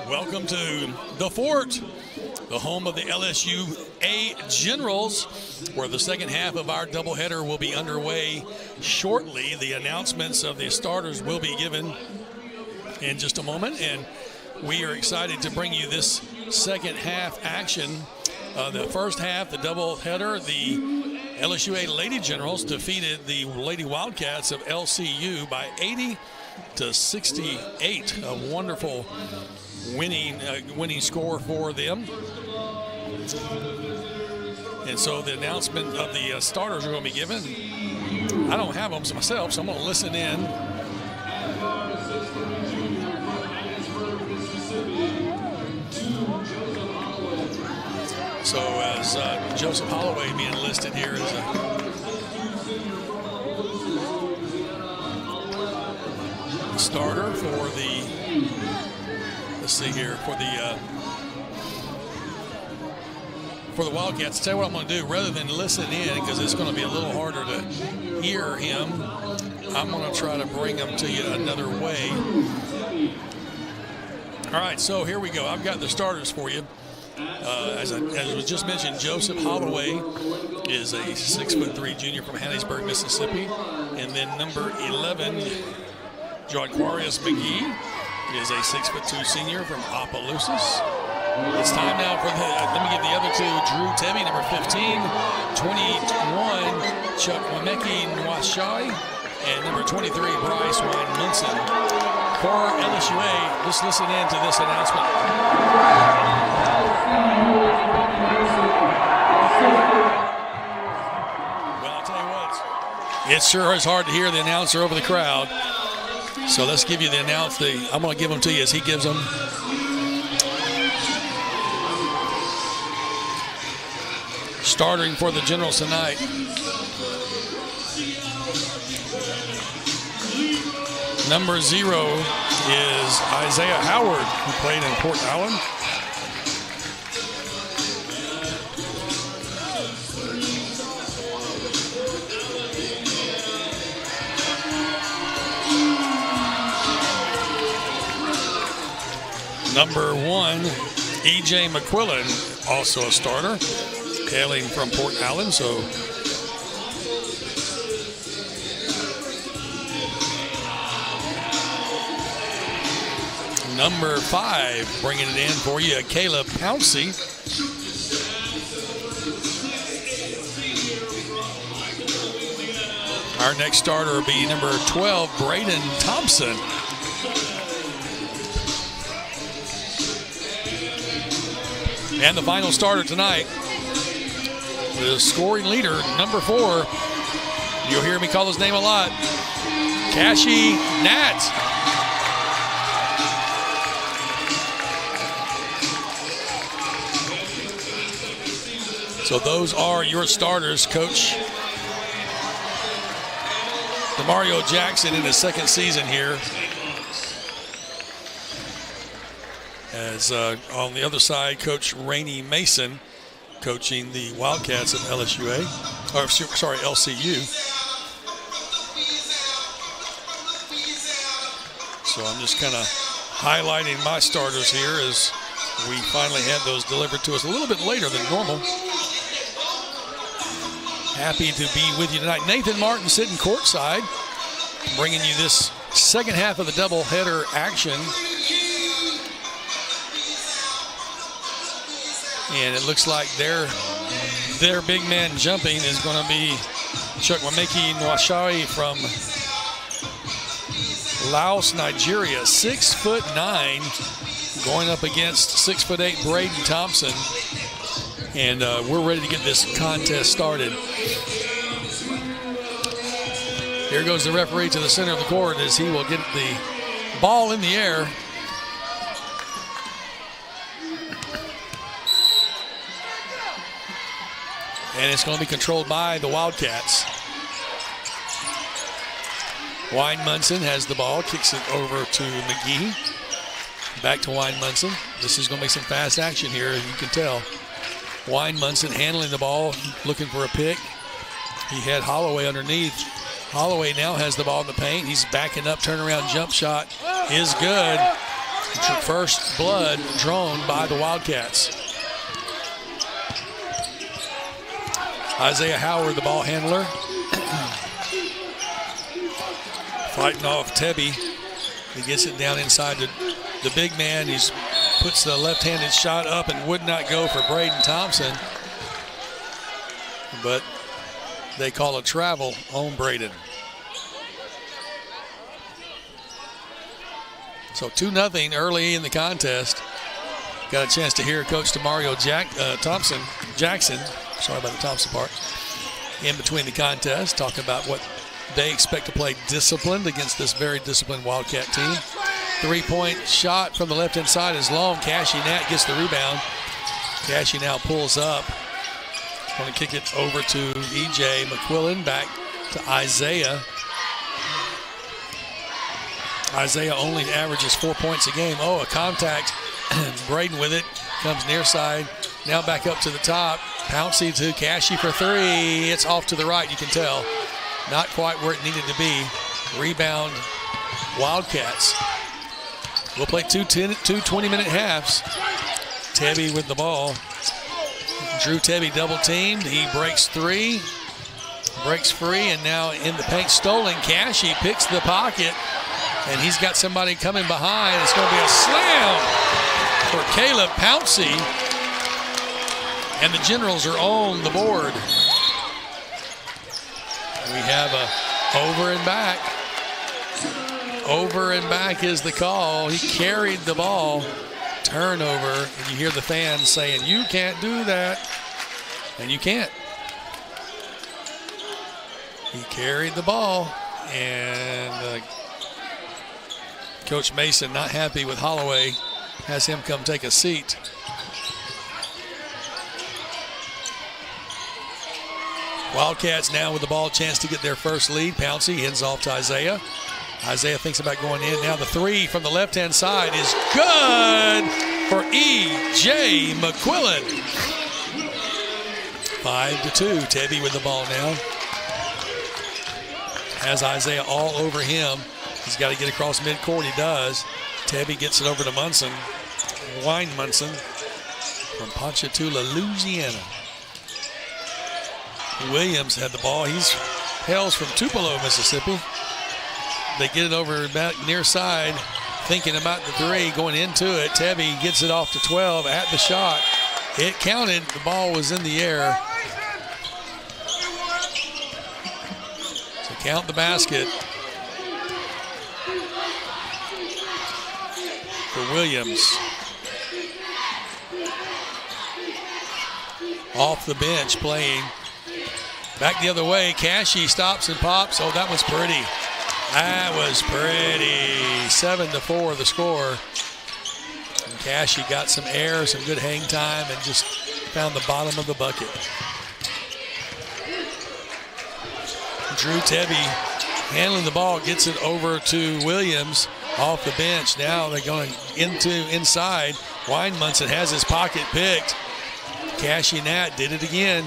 Welcome to the Fort, the home of the LSUA Generals, where the second half of our doubleheader will be underway shortly. The announcements of the starters will be given in just a moment, and we are excited to bring you this second half action. The first half, the doubleheader, the LSUA Lady Generals defeated the Lady Wildcats of LCU by 80-68. A wonderful winning score for them. And so the announcement of the starters are going to be given. I don't have them myself, so I'm going to listen in. So as Joseph Holloway being listed here as a starter for the, let's see here, for the Wildcats. Tell you what I'm going to do, rather than listen in, because it's going to be a little harder to hear him, I'm going to try to bring him to you another way. All right, so here we go. I've got the starters for you. As was just mentioned, Joseph Holloway is a 6'3" junior from Hattiesburg, Mississippi. And then number 11, Joaquarius McGee is a 6'2" senior from Opelousas. It's time now for let me give the other two. Drew Tebby, number 15, 21, Chuck Wameki Nwashai, and number 23, Bryce Wine Munson. For LSUA, just listen in to this announcement. Well, I'll tell you what, it sure is hard to hear the announcer over the crowd. So let's give you the I'm going to give them to you as he gives them. Starting for the Generals tonight. Number 0 is Isaiah Howard, who played in Port Allen. Number 1, E.J. McQuillan, also a starter, hailing from Port Allen. So number 5, bringing it in for you, Caleb Pouncey. Our next starter will be number 12, Braden Thompson. And the final starter tonight, the scoring leader, number 4. You'll hear me call his name a lot, Cashy Nat. So those are your starters, Coach DeMario Jackson in his second season here. As on the other side, Coach Rainey Mason coaching the Wildcats of LSUA, or sorry, LCU. So I'm just kind of highlighting my starters here as we finally had those delivered to us a little bit later than normal. Happy to be with you tonight. Nathan Martin sitting courtside, bringing you this second half of the doubleheader action. And it looks like their big man jumping is going to be Chuck Wameki Nwashai from Laos, Nigeria, 6'9", going up against 6'8" Braden Thompson. And we're ready to get this contest started. Here goes the referee to the center of the court as he will get the ball in the air. And it's going to be controlled by the Wildcats. Wine Munson has the ball, kicks it over to McGee. Back to Wine Munson. This is going to be some fast action here, as you can tell. Wine Munson handling the ball, looking for a pick. He had Holloway underneath. Holloway now has the ball in the paint. He's backing up, turnaround jump shot is good. First blood drawn by the Wildcats. Isaiah Howard, the ball handler. Fighting off Tebby. He gets it down inside the big man. He puts the left-handed shot up and would not go for Braden Thompson. But they call a travel on Braden. So 2-0 early in the contest. Got a chance to hear Coach DeMario Jackson, sorry about the Thompson part, in between the contest, talking about what they expect to play disciplined against this very disciplined Wildcat team. 3-point shot from the left-hand side is long. Cashy Nat gets the rebound. Cashy now pulls up. Going to kick it over to E.J. McQuillan, back to Isaiah. Isaiah only averages 4 points a game. Oh, a contact. Braden with it. Comes near side. Now back up to the top. Pouncey to Cashy for three. It's off to the right, you can tell. Not quite where it needed to be. Rebound, Wildcats. We'll play two 20-minute halves. Tebby with the ball. Drew Tebby double teamed. He breaks three. Breaks free, and now in the paint, stolen. Cashy picks the pocket, and he's got somebody coming behind. It's going to be a slam for Caleb Pouncey. And the Generals are on the board. We have a over and back. Over and back is the call. He carried the ball. Turnover, and you hear the fans saying, you can't do that. And you can't. He carried the ball, and Coach Mason, not happy with Holloway, has him come take a seat. Wildcats now with the ball, chance to get their first lead. Pouncey hands off to Isaiah. Isaiah thinks about going in. Now the three from the left-hand side is good for E.J. McQuillan. 5-2. Tebby with the ball now. Has Isaiah all over him. He's got to get across midcourt. He does. Tebby gets it over to Munson. Wine Munson from Ponchatoula, Louisiana. Williams had the ball. He hails from Tupelo, Mississippi. They get it over back near side, thinking about the three, going into it. Tebby gets it off to 12 at the shot. It counted. The ball was in the air. So count the basket for Williams. Off the bench playing. Back the other way. Cashy stops and pops. Oh, that was pretty. That was pretty. 7-4 the score. And Cashy got some air, some good hang time, and just found the bottom of the bucket. Drew Tebby handling the ball, gets it over to Williams off the bench. Now they're going inside. Wine Munson has his pocket picked. Cashy Nat did it again.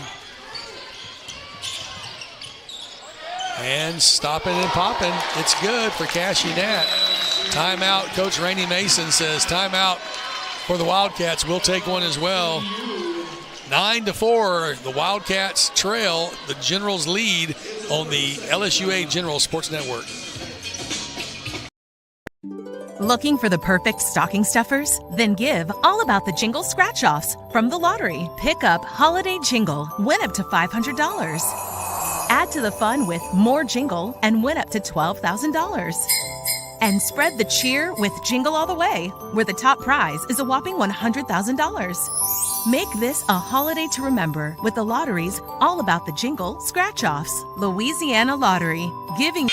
And stopping and popping. It's good for Cashy Nat. Timeout. Coach Rainey Mason says timeout for the Wildcats. We'll take one as well. 9-4. The Wildcats trail the Generals lead on the LSUA General Sports Network. Looking for the perfect stocking stuffers? Then give All About the Jingle scratch-offs from the lottery. Pick up Holiday Jingle. Win up to $500. Add to the fun with More Jingle and win up to $12,000. And spread the cheer with Jingle All the Way, where the top prize is a whopping $100,000. Make this a holiday to remember with the lottery's All About the Jingle scratch-offs. Louisiana Lottery, giving...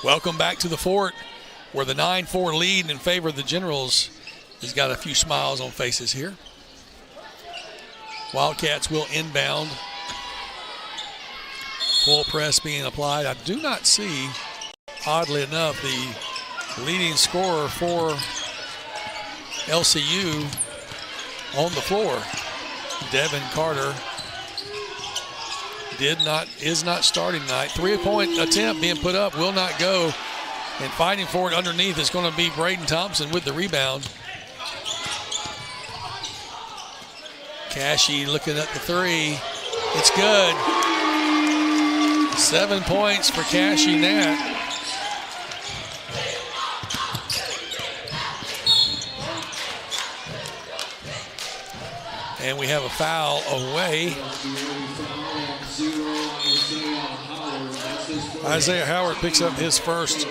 Welcome back to the fort, where the 9-4 lead in favor of the Generals has got a few smiles on faces here. Wildcats will inbound. Full press being applied. I do not see, oddly enough, the leading scorer for LCU on the floor. Devin Carter is not starting tonight. 3-point attempt being put up, will not go. And fighting for it underneath is going to be Braden Thompson with the rebound. Cashy looking at the three. It's good. 7 points for Cashy Nat. And we have a foul away. Isaiah Howard picks up his first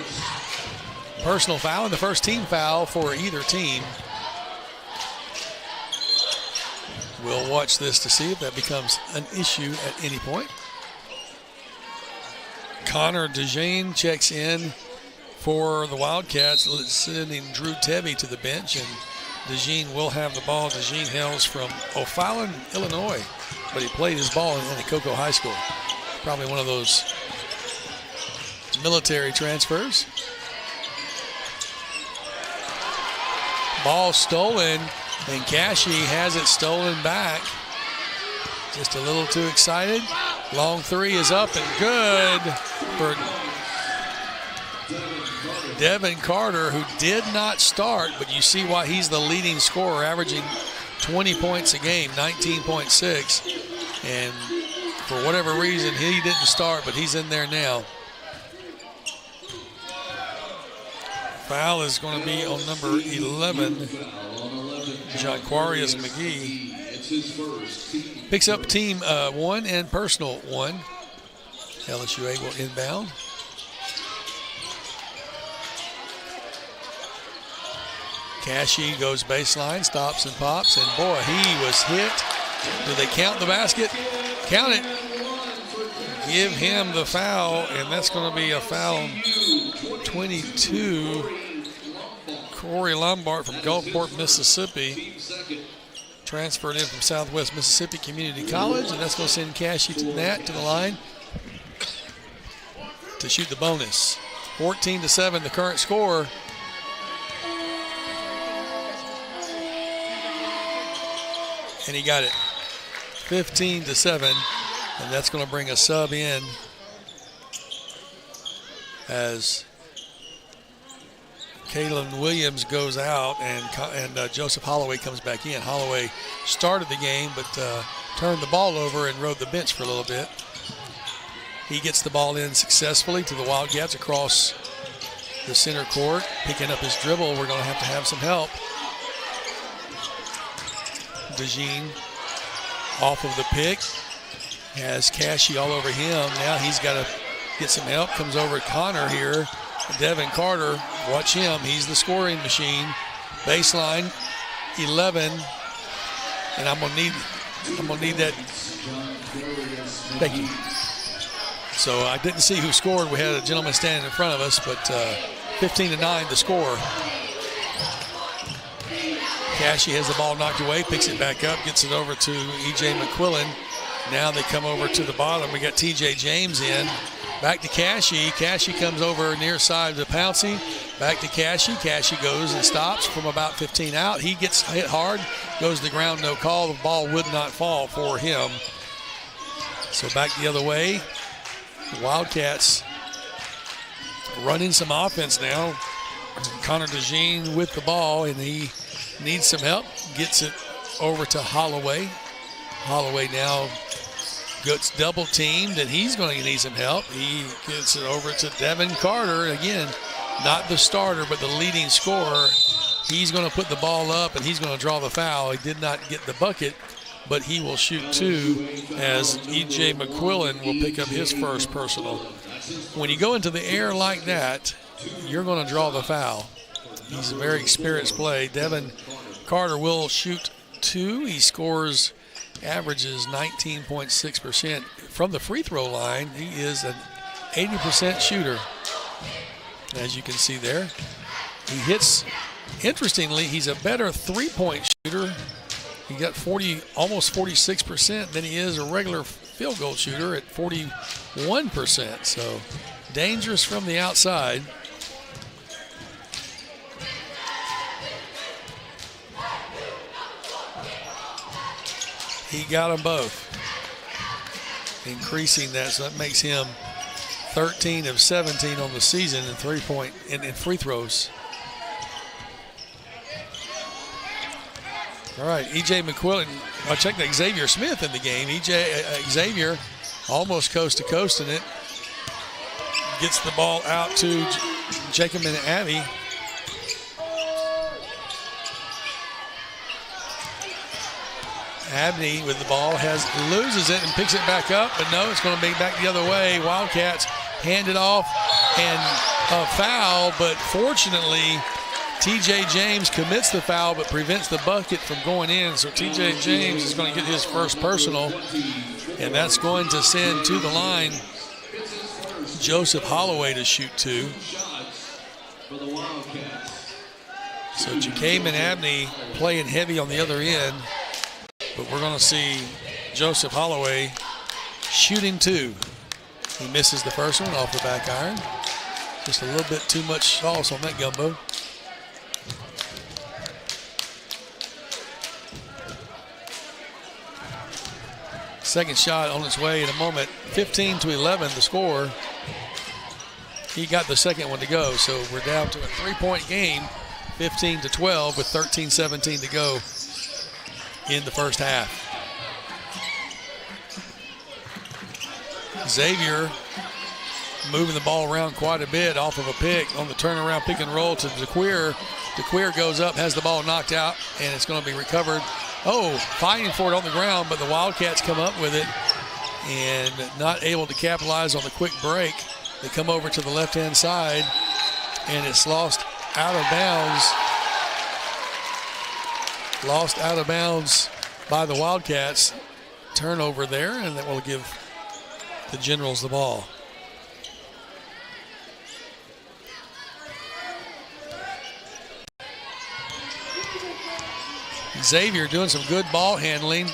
personal foul and the first team foul for either team. We'll watch this to see if that becomes an issue at any point. Connor DeJean checks in for the Wildcats, sending Drew Tebby to the bench, and DeJean will have the ball. DeJean hails from O'Fallon, Illinois, but he played his ball in Anacoco High School. Probably one of those military transfers. Ball stolen, and Cashy has it stolen back. Just a little too excited. Long three is up and good for Devin Carter, who did not start, but you see why he's the leading scorer, averaging 20 points a game, 19.6. And for whatever reason, he didn't start, but he's in there now. Foul is going to be on number 11, Jaquarius McGee. Picks up team 1 and personal 1. LSUA will inbound. Cashy goes baseline, stops and pops, and boy, he was hit. Do they count the basket? Count it. Give him the foul, and that's going to be a foul 22. Corey Lombard from Gulfport, Mississippi. Transferred in from Southwest Mississippi Community College, and that's going to send Cashy to the line to shoot the bonus. 14-7, the current score. And he got it. 15-7, and that's going to bring a sub in as Kalen Williams goes out and Joseph Holloway comes back in. Holloway started the game but turned the ball over and rode the bench for a little bit. He gets the ball in successfully to the Wildcats across the center court, picking up his dribble. We're going to have some help. DeJean off of the pick, has Cashy all over him. Now he's got to get some help. Comes over Connor here. Devin Carter, watch him. He's the scoring machine. Baseline 11, and I'm gonna need that. Thank you. So I didn't see who scored. We had a gentleman standing in front of us, but 15-9 the score. Cashy has the ball knocked away, picks it back up, gets it over to E.J. McQuillan. Now they come over to the bottom. We got T.J. James in. Back to Cashy. Cashy comes over near side to Pouncey. Back to Cashy. Cashy goes and stops from about 15 out. He gets hit hard, goes to the ground, no call. The ball would not fall for him. So back the other way. The Wildcats running some offense now. Connor DeJean with the ball, and he needs some help. Gets it over to Holloway. Holloway now gets double teamed, and he's going to need some help. He gets it over to Devin Carter. Again, not the starter, but the leading scorer. He's going to put the ball up, and he's going to draw the foul. He did not get the bucket, but he will shoot two as E.J. McQuillan will pick up his first personal. When you go into the air like that, you're going to draw the foul. He's a very experienced play. Devin Carter will shoot two. He averages 19.6% from the free throw line. He is an 80% shooter, as you can see there. He hits, interestingly, he's a better three-point shooter. He got almost 46% than he is a regular field goal shooter at 41%. So dangerous from the outside. He got them both, increasing that, so that makes him 13 of 17 on the season in three-point in free throws. All right, E.J. McQuillan. I checked Xavier Smith in the game. Xavier almost coast to coast in it. Gets the ball out to Jacob and Abby. Abney with the ball loses it and picks it back up, but no, it's going to be back the other way. Wildcats hand it off and a foul, but fortunately T.J. James commits the foul but prevents the bucket from going in. So T.J. James is going to get his first personal, and that's going to send to the line Joseph Holloway to shoot two. So Jakeem and Abney playing heavy on the other end, but we're going to see Joseph Holloway shooting two. He misses the first one off the back iron. Just a little bit too much sauce on that gumbo. Second shot on its way in a moment. 15-11 the score. He got the second one to go, so we're down to a three-point game, 15-12 with 13-17 to go in the first half. Xavier moving the ball around quite a bit off of a pick on the turnaround pick and roll to DeQueer. DeQueer goes up, has the ball knocked out, and it's going to be recovered. Fighting for it on the ground, but the Wildcats come up with it and not able to capitalize on the quick break. They come over to the left-hand side, and it's lost out of bounds. Lost out of bounds by the Wildcats. Turnover there, and that will give the Generals the ball. Xavier doing some good ball handling.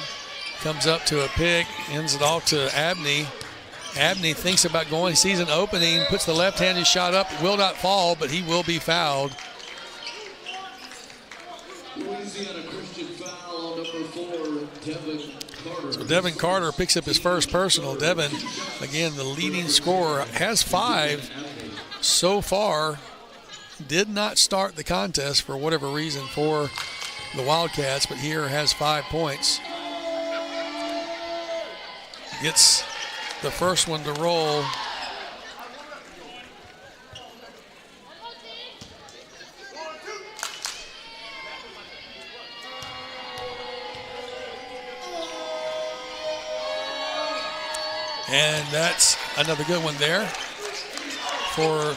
Comes up to a pick, ends it off to Abney. Abney thinks about going, he sees an opening, puts the left-handed shot up, will not fall, but he will be fouled. Louisiana Christian foul on number 4, Devin Carter. So Devin Carter picks up his first personal. Devin, again, the leading scorer, has 5 so far. Did not start the contest for whatever reason for the Wildcats, but here has 5 points. Gets the first one to roll. And that's another good one there for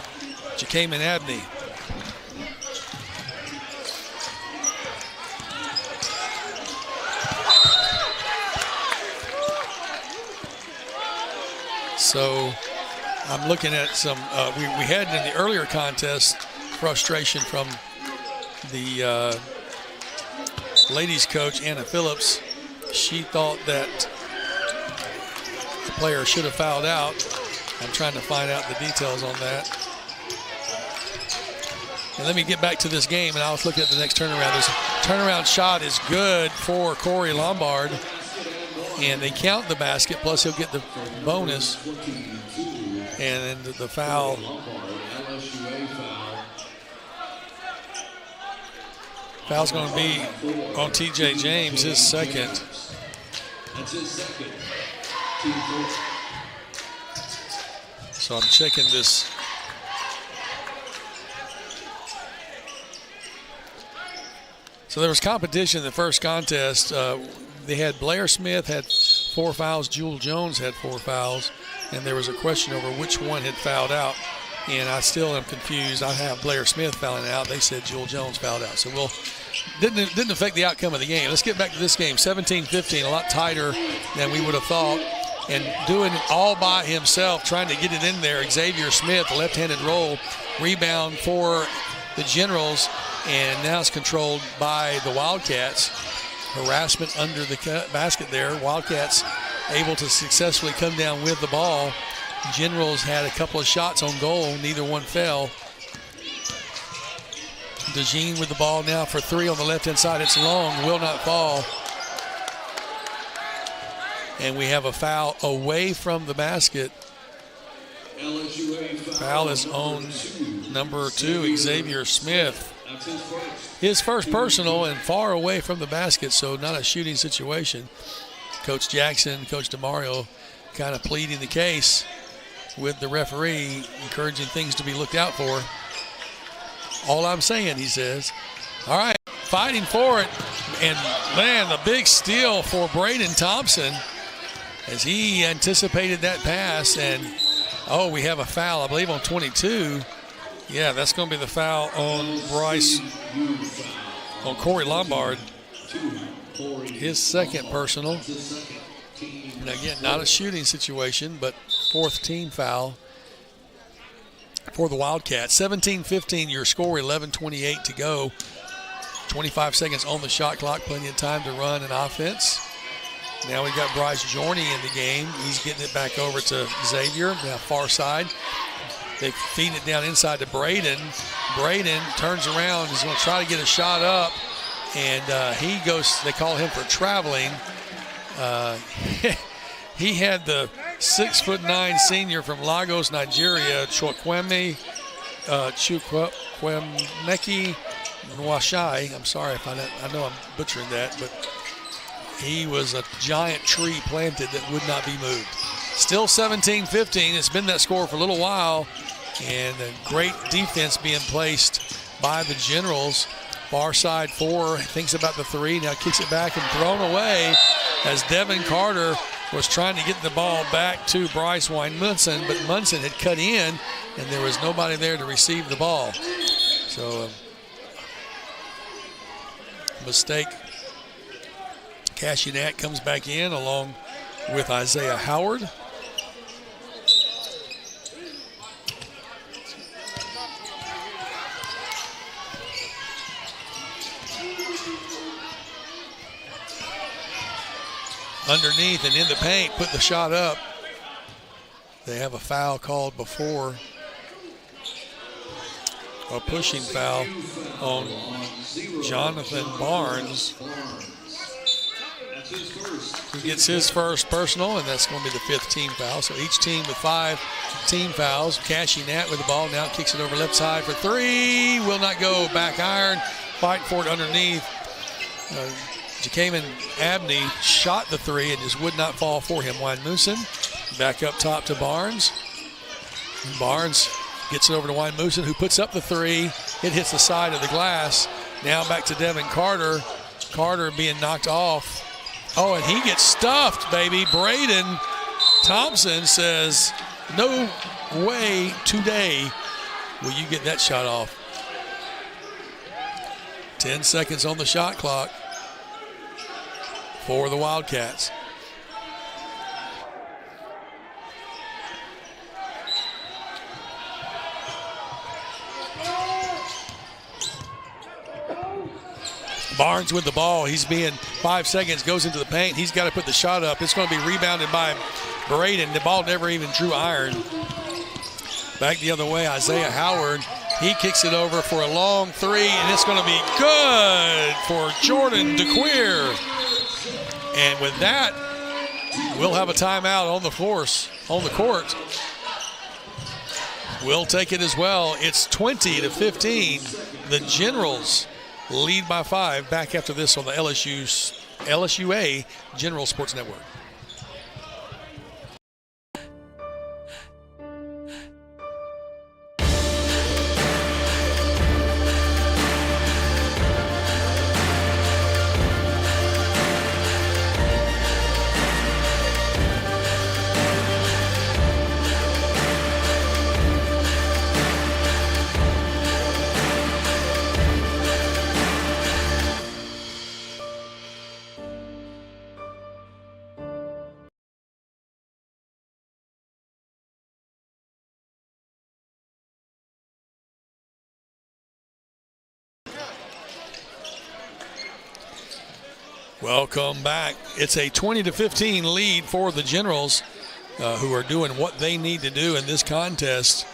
Jakeem and Abney. So I'm looking at some, we had in the earlier contest frustration from the ladies coach, Anna Phillips. She thought that the player should have fouled out. I'm trying to find out the details on that. And let me get back to this game, and I'll look at the next turnaround. This turnaround shot is good for Corey Lombard, and they count the basket, plus he'll get the bonus. And then the foul. Foul's going to be on T.J. James, his second. That's his second. So I'm checking this. So there was competition in the first contest. They had Blair Smith had 4 fouls, Jewel Jones had 4 fouls, and there was a question over which one had fouled out. And I still am confused. I have Blair Smith fouling out. They said Jewel Jones fouled out. So didn't affect the outcome of the game. Let's get back to this game. 17-15, a lot tighter than we would have thought. And doing it all by himself, trying to get it in there. Xavier Smith, the left-handed roll, rebound for the Generals, and now it's controlled by the Wildcats. Harassment under the basket there. Wildcats able to successfully come down with the ball. Generals had a couple of shots on goal. Neither one fell. DeJean with the ball now for 3 on the left-hand side. It's long, will not fall. and we have a foul away from the basket. LSUA Foul is on number 2, Xavier Smith. That's his first. His first personal and far away from the basket, so not a shooting situation. Coach Jackson, Coach DeMario kind of pleading the case with the referee, encouraging things to be looked out for. All I'm saying, he says. All right, fighting for it. And, man, the big steal for Braden Thompson as he anticipated that pass. And, oh, we have a foul, I believe, on 22. Yeah, that's going to be the foul on Bryce, on Corey Lombard. His second personal. And again, not a shooting situation, but 4th team foul for the Wildcats. 17-15 your score, 11:28 to go. 25 seconds on the shot clock, plenty of time to run an offense. Now we got Bryce Jorney in the game. He's getting it back over to Xavier, now far side. They feed it down inside to Braden. Braden turns around, he's going to try to get a shot up, and he goes, they call him for traveling. He had the 6'9" senior from Lagos, Nigeria, Chukwemeki Nwashai. I'm sorry if I know I'm butchering that, but he was a giant tree planted that would not be moved. Still 17-15. It's been that score for a little while, and a great defense being placed by the Generals. Far side 4, thinks about the 3, now kicks it back and thrown away as Devin Carter was trying to get the ball back to Bryce Wine-Munson, but Munson had cut in, and there was nobody there to receive the ball. So, mistake. Cashinat comes back in along with Isaiah Howard. Underneath and in the paint, put the shot up. They have a foul called before. A pushing foul on Jonathan Barnes. He gets his first personal, and that's going to be the 5th team foul. So each team with 5 team fouls. Cashinat with the ball, now kicks it over left side for 3. Will not go, back iron. Fight for it underneath. Jakaman Abney shot the 3 and just would not fall for him. Wine-Munson back up top to Barnes. And Barnes gets it over to Wine-Munson, who puts up the 3. It hits the side of the glass. Now back to Devin Carter. Carter being knocked off. Oh, and he gets stuffed, baby. Braden Thompson says, no way today will you get that shot off. 10 seconds on the shot clock for the Wildcats. Barnes with the ball. He's being 5 seconds, goes into the paint. He's got to put the shot up. It's going to be rebounded by Braden. The ball never even drew iron. Back the other way, Isaiah Howard. He kicks it over for a long 3, and it's going to be good for Jordan DeQueer. And with that, we'll have a timeout on the court. We'll take it as well. It's 20-15. The Generals lead by 5. Back after this on the LSUA General Sports Network. Welcome back. It's a 20-15 lead for the Generals, who are doing what they need to do in this contest.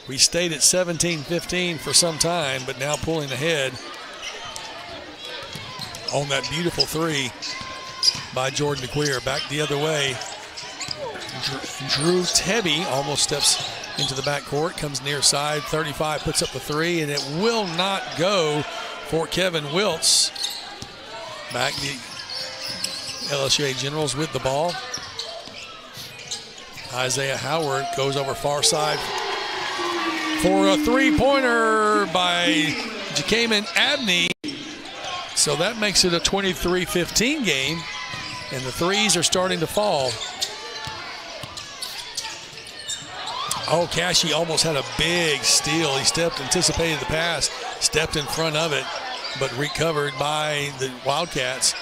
We stayed at 17-15 for some time, but now pulling ahead on that beautiful 3. by Jordan DeQueer. Back the other way. Drew Tebby almost steps into the backcourt, comes near side, 35, puts up the three, and it will not go for Kevin Wiltz. Back the LSUA Generals with the ball. Isaiah Howard goes over far side for a three-pointer by Jakaman Abney. So that makes it a 23-15 game, and the threes are starting to fall. Oh, Cashy almost had a big steal. He anticipated the pass, stepped in front of it, but recovered by the Wildcats.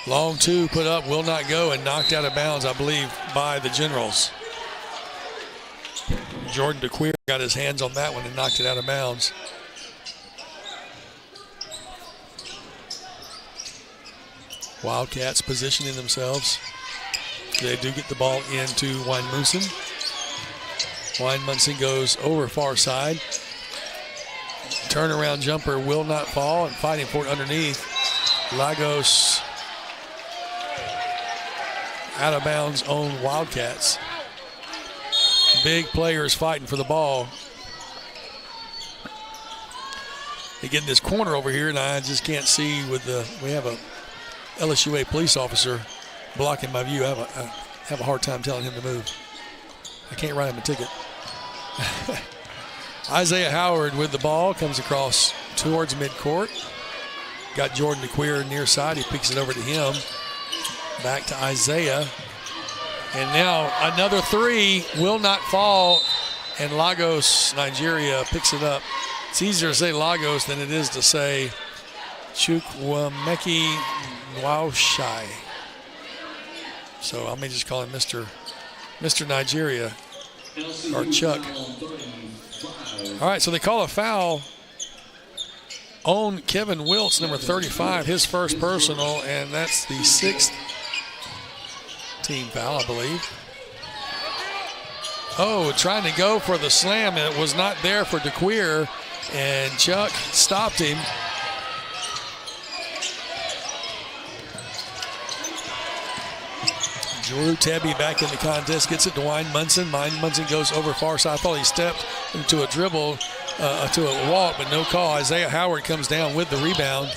Long two put up, will not go, and knocked out of bounds, I believe, by the Generals. Jordan DeQueer got his hands on that one and knocked it out of bounds. Wildcats positioning themselves. They do get the ball into Weinmunson. Weinmunson goes over far side. Turnaround jumper will not fall, and fighting for it underneath. Lagos out of bounds on Wildcats. Big players fighting for the ball. They get in this corner over here, and I just can't see we have a LSUA police officer blocking my view. I have a hard time telling him to move. I can't write him a ticket. Isaiah Howard with the ball, comes across towards midcourt. Got Jordan DeQueer near side. He picks it over to him. Back to Isaiah. And now another three will not fall, and Lagos, Nigeria, picks it up. It's easier to say Lagos than it is to say Chukwemeki Nwaushai. So I may just call him Mr. Nigeria, or Chuck. All right, so they call a foul on Kevin Wiltz, number 35, his first personal, and that's the sixth team foul, I believe. Oh, trying to go for the slam, and it was not there for DeQueer, and Chuck stopped him. Drew Tebby back in the contest, gets it to Weinmunson. Weinmunson goes over far side. I thought he stepped into a dribble, to a walk, but no call. Isaiah Howard comes down with the rebound.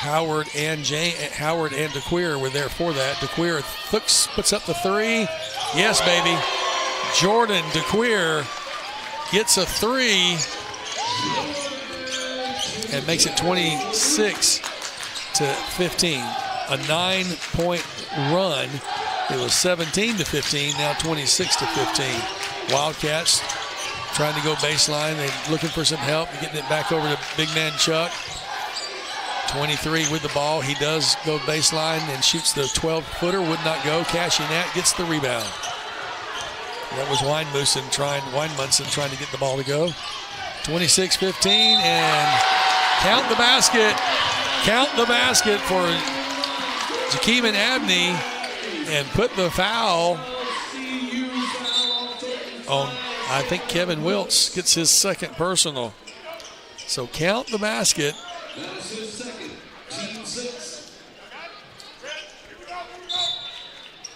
Howard and DeQueer were there for that. DeQueer puts up the three. Yes, baby. Jordan DeQueer gets a three and makes it 26-15. A 9-point run. It was 17-15, now 26-15. Wildcats trying to go baseline. They're looking for some help, getting it back over to big man Chuck. 23 with the ball. He does go baseline and shoots the 12-footer. Would not go. Cashy Nat gets the rebound. That was Weinmunson trying to get the ball to go. 26-15, and count the basket. Count the basket for Jakaman Abney, and put the foul on, I think Kevin Wiltz gets his second personal. So count the basket. That is his second, team 6.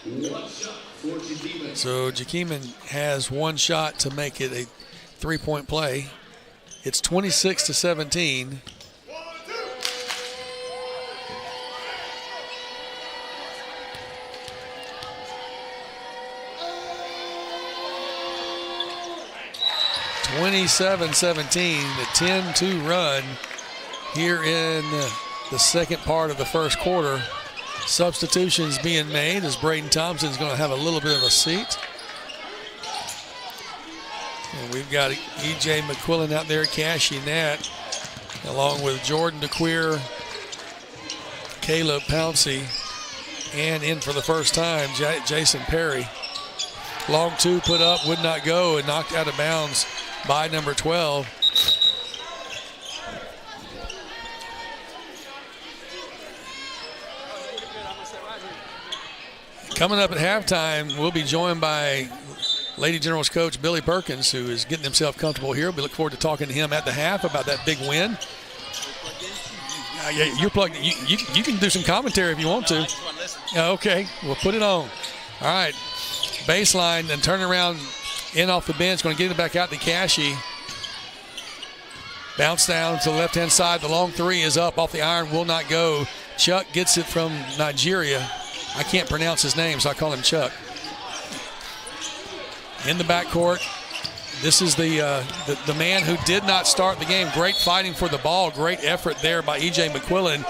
One shot for Jakaman. So Jakaman has one shot to make it a three-point play. It's 26-17. (27-17), the 10-2 run here in the second part of the first quarter. Substitutions being made as Braden Thompson's going to have a little bit of a seat. And we've got E.J. McQuillan out there, Cashy Nat, along with Jordan DeQueer, Caleb Pouncey, and in for the first time, Jason Perry. Long two put up, would not go, and knocked out of bounds by number 12. Coming up at halftime, we'll be joined by Lady Generals coach Billy Perkins, who is getting himself comfortable here. We look forward to talking to him at the half about that big win. Yeah, you're plugged. You can do some commentary if you want to. Okay, we'll put it on. All right, baseline, then turn around in off the bench. Going to get it back out to Cashy. Bounce down to the left-hand side. The long three is up off the iron, will not go. Chuck gets it from Nigeria. I can't pronounce his name, so I call him Chuck. In the backcourt, this is the man who did not start the game. Great fighting for the ball. Great effort there by E.J. McQuillan.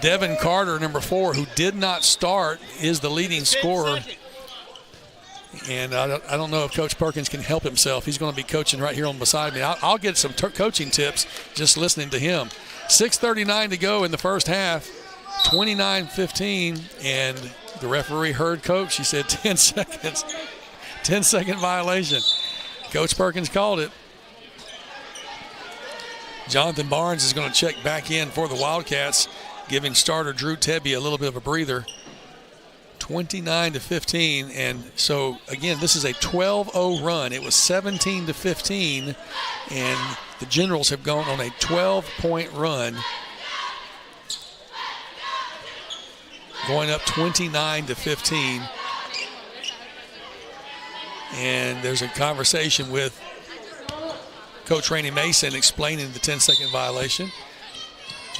Devin Carter, number 4, who did not start, is the leading scorer. And I don't know if Coach Perkins can help himself. He's going to be coaching right here on beside me. I'll get some coaching tips just listening to him. 6:39 to go in the first half, 29-15, and the referee heard Coach. He said 10 seconds, 10-second violation. Coach Perkins called it. Jonathan Barnes is going to check back in for the Wildcats, giving starter Drew Tebby a little bit of a breather. 29-15, and so again, this is a 12-0 run. It was 17-15, and the Generals have gone on a 12-point run, going up 29-15. And there's a conversation with Coach Rainey Mason explaining the 10-second violation.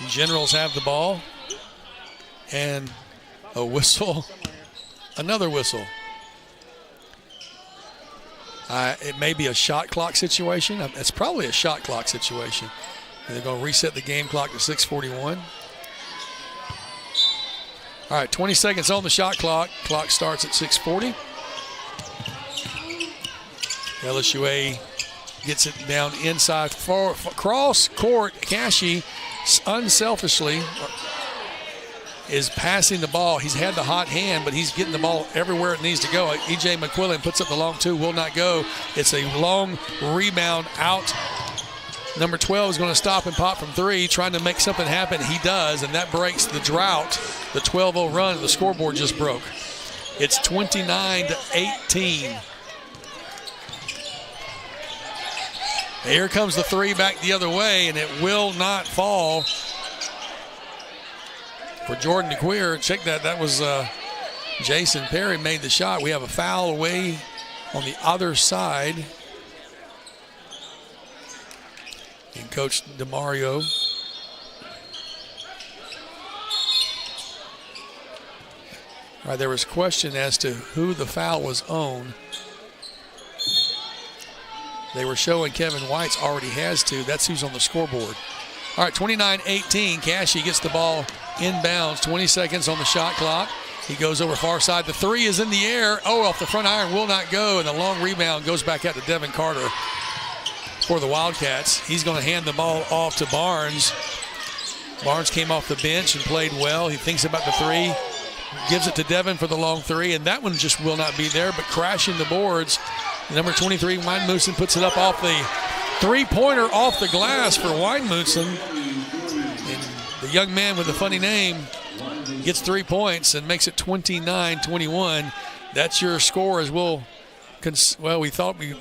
The Generals have the ball, and a whistle. Another whistle. It may be a shot clock situation. It's probably a shot clock situation. And they're going to reset the game clock to 6:41. All right, 20 seconds on the shot clock. Clock starts at 6:40. LSUA gets it down inside. Cross court, Cashy unselfishly is passing the ball. He's had the hot hand, but he's getting the ball everywhere it needs to go. E.J. McQuillan puts up the long two, will not go. It's a long rebound out. Number 12 is going to stop and pop from 3, trying to make something happen. He does, and that breaks the drought. The 12-0 run, the scoreboard just broke. It's 29-18. Here comes the 3 back the other way, and it will not fall. For Jordan DeQueer, check that. That was Jason Perry made the shot. We have a foul away on the other side. And Coach DeMario. All right, there was a question as to who the foul was on. They were showing Kevin White's already has 2. That's who's on the scoreboard. All right, 29-18. Cashy gets the ball inbounds. 20 seconds on the shot clock. He goes over far side. The 3 is in the air. Oh, off the front iron, will not go. And the long rebound goes back out to Devin Carter for the Wildcats. He's going to hand the ball off to Barnes. Barnes came off the bench and played well. He thinks about the 3. Gives it to Devin for the long 3. And that one just will not be there, but crashing the boards. Number 23, Weinmussen, puts it up off the three-pointer off the glass for Weinmussen. And the young man with the funny name gets 3 points and makes it 29-21. That's your score as well, we thought we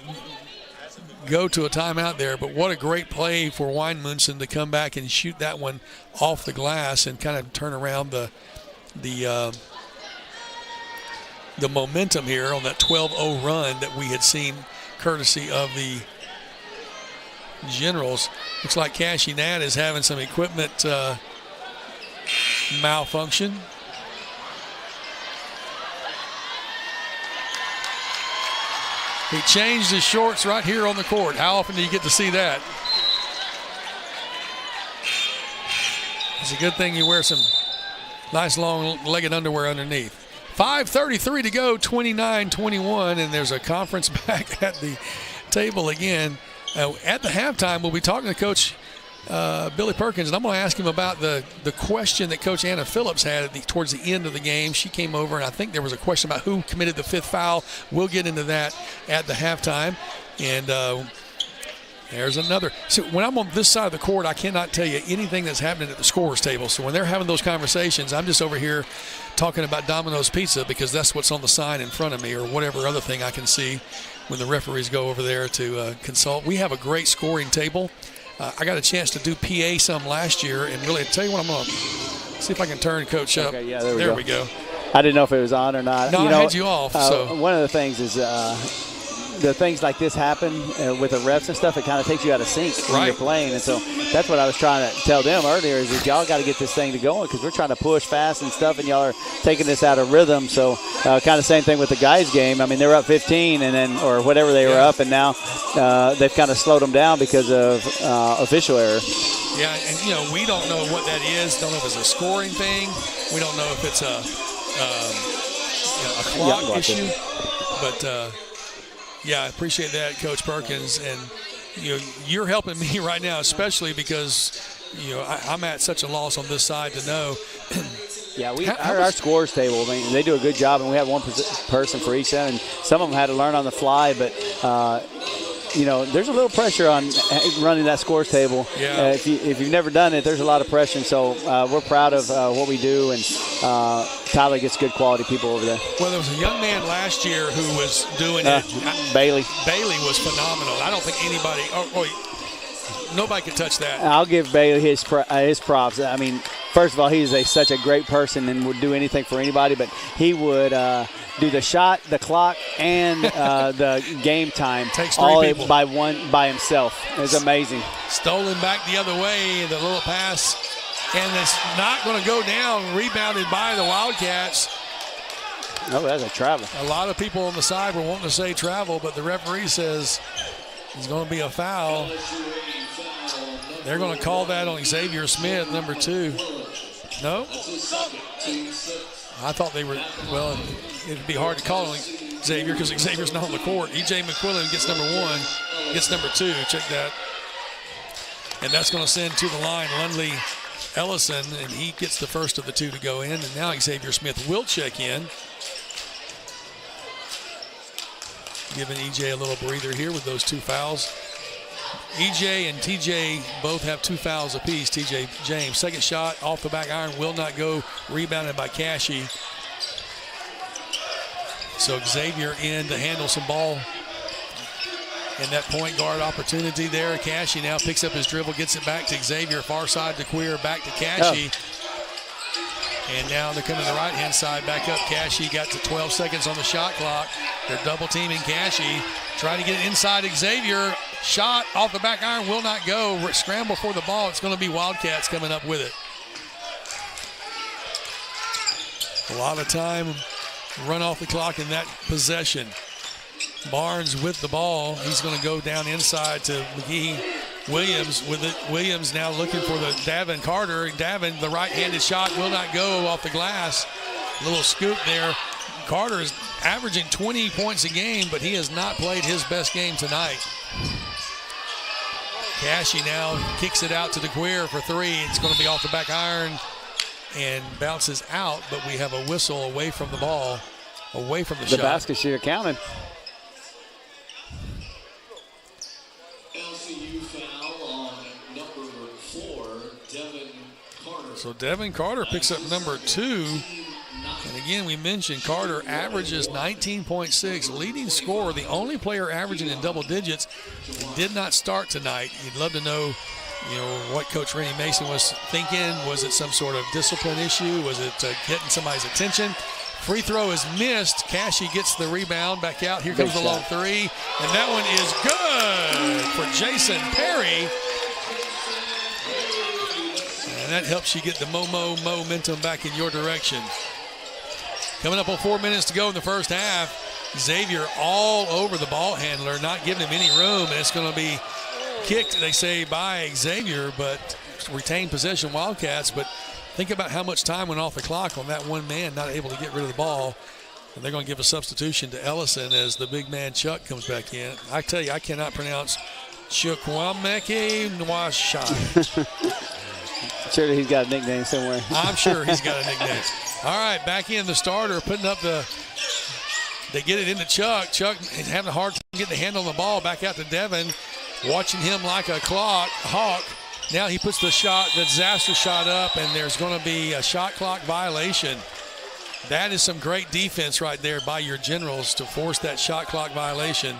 go to a timeout there, but what a great play for Weinmussen to come back and shoot that one off the glass and kind of turn around the momentum here on that 12-0 run that we had seen courtesy of the Generals. Looks like Cashy Nat is having some equipment malfunction. He changed his shorts right here on the court. How often do you get to see that? It's a good thing you wear some nice long-legged underwear underneath. 5:33 to go, 29-21, and there's a conference back at the table again. At the halftime, we'll be talking to Coach Billy Perkins, and I'm going to ask him about the question that Coach Anna Phillips had towards the end of the game. She came over, and I think there was a question about who committed the 5th foul. We'll get into that at the halftime. And there's another. So when I'm on this side of the court, I cannot tell you anything that's happening at the scorer's table. So when they're having those conversations, I'm just over here talking about Domino's Pizza because that's what's on the sign in front of me, or whatever other thing I can see when the referees go over there to consult. We have a great scoring table. I got a chance to do PA some last year, and really, tell you what, I'm going to see if I can turn Coach up. Okay, yeah, there we go. I didn't know if it was on or not. No, I had you off. So one of the things is the things like this happen with the refs and stuff. It kind of takes you out of sync when you're playing, and so that's what I was trying to tell them earlier. Is that y'all got to get this thing to going because we're trying to push fast and stuff, and y'all are taking this out of rhythm. So kind of same thing with the guys' game. I mean, they were up 15 and then or whatever they were up, and now they've kind of slowed them down because of official error. Yeah, and we don't know what that is. Don't know if it's a scoring thing. We don't know if it's a clock issue. But I appreciate that, Coach Perkins, and you're helping me right now, especially because I'm at such a loss on this side to know. Yeah, our scores table, I mean, they do a good job, and we have one person for each end, and some of them had to learn on the fly, but there's a little pressure on running that scores table. Yeah. If you've never done it, there's a lot of pressure. And so we're proud of what we do, and Tyler gets good quality people over there. Well, there was a young man last year who was doing it. Bailey. Bailey was phenomenal. I don't think anybody nobody could touch that. I'll give Bailey his props. I mean, first of all, he's such a great person and would do anything for anybody, but he would do the shot, the clock, and the game time. Takes three all people. by himself. It's amazing. Stolen back the other way, the little pass, and it's not going to go down. Rebounded by the Wildcats. Oh, that's a travel. A lot of people on the side were wanting to say travel, but the referee says it's going to be a foul. They're going to call that on Xavier Smith, number 2. No? I thought they were, well, it'd be hard to call on Xavier because Xavier's not on the court. E.J. McQuillan gets number 1, gets number 2. Check that. And that's going to send to the line Lundley Ellison, and he gets the first of the 2 to go in. And now Xavier Smith will check in. Giving E.J. a little breather here with those 2 fouls. E.J. and T.J. both have 2 fouls apiece. T.J. James, second shot off the back iron, will not go. Rebounded by Cashy. So Xavier in to handle some ball. And that point guard opportunity there. Cashy now picks up his dribble, gets it back to Xavier. Far side to Queer, back to Cashy. And now they're coming to the right-hand side, back up. Cashy got to 12 seconds on the shot clock. They're double-teaming Cashy. Trying to get it inside Xavier. Shot off the back iron, will not go. Scramble for the ball. It's going to be Wildcats coming up with it. A lot of time run off the clock in that possession. Barnes with the ball. He's going to go down inside to McGee. Williams with it. Williams now looking for the Davin Carter. Davin, the right-handed shot will not go off the glass. Little scoop there. Carter is averaging 20 points a game, but he has not played his best game tonight. Cashy now kicks it out to DeQueer for 3. It's going to be off the back iron and bounces out, but we have a whistle away from the ball, away from the shot. The basket should have counted. LSU foul on number 4, Devin Carter. So Devin Carter picks up number 2. And again, we mentioned Carter averages 19.6, leading scorer, the only player averaging in double digits. He did not start tonight. You'd love to know, what Coach Rennie Mason was thinking. Was it some sort of discipline issue? Was it getting somebody's attention? Free throw is missed. Cashy gets the rebound back out. Here comes the long 3, and that one is good for Jason Perry. And that helps you get the momentum back in your direction. Coming up on 4 minutes to go in the first half. Xavier all over the ball handler, not giving him any room, and it's going to be kicked, they say, by Xavier, but retained possession Wildcats. But think about how much time went off the clock on that one man not able to get rid of the ball. And they're going to give a substitution to Ellison as the big man Chuck comes back in. I tell you, I cannot pronounce Chukwuemeka Nwasha. Surely he's got a nickname somewhere. I'm sure he's got a nickname. All right, back in the starter, putting up they get it into Chuck. Chuck is having a hard time getting the handle on the ball. Back out to Devin, watching him like a hawk. Now he puts the disaster shot up, and there's going to be a shot clock violation. That is some great defense right there by your generals to force that shot clock violation.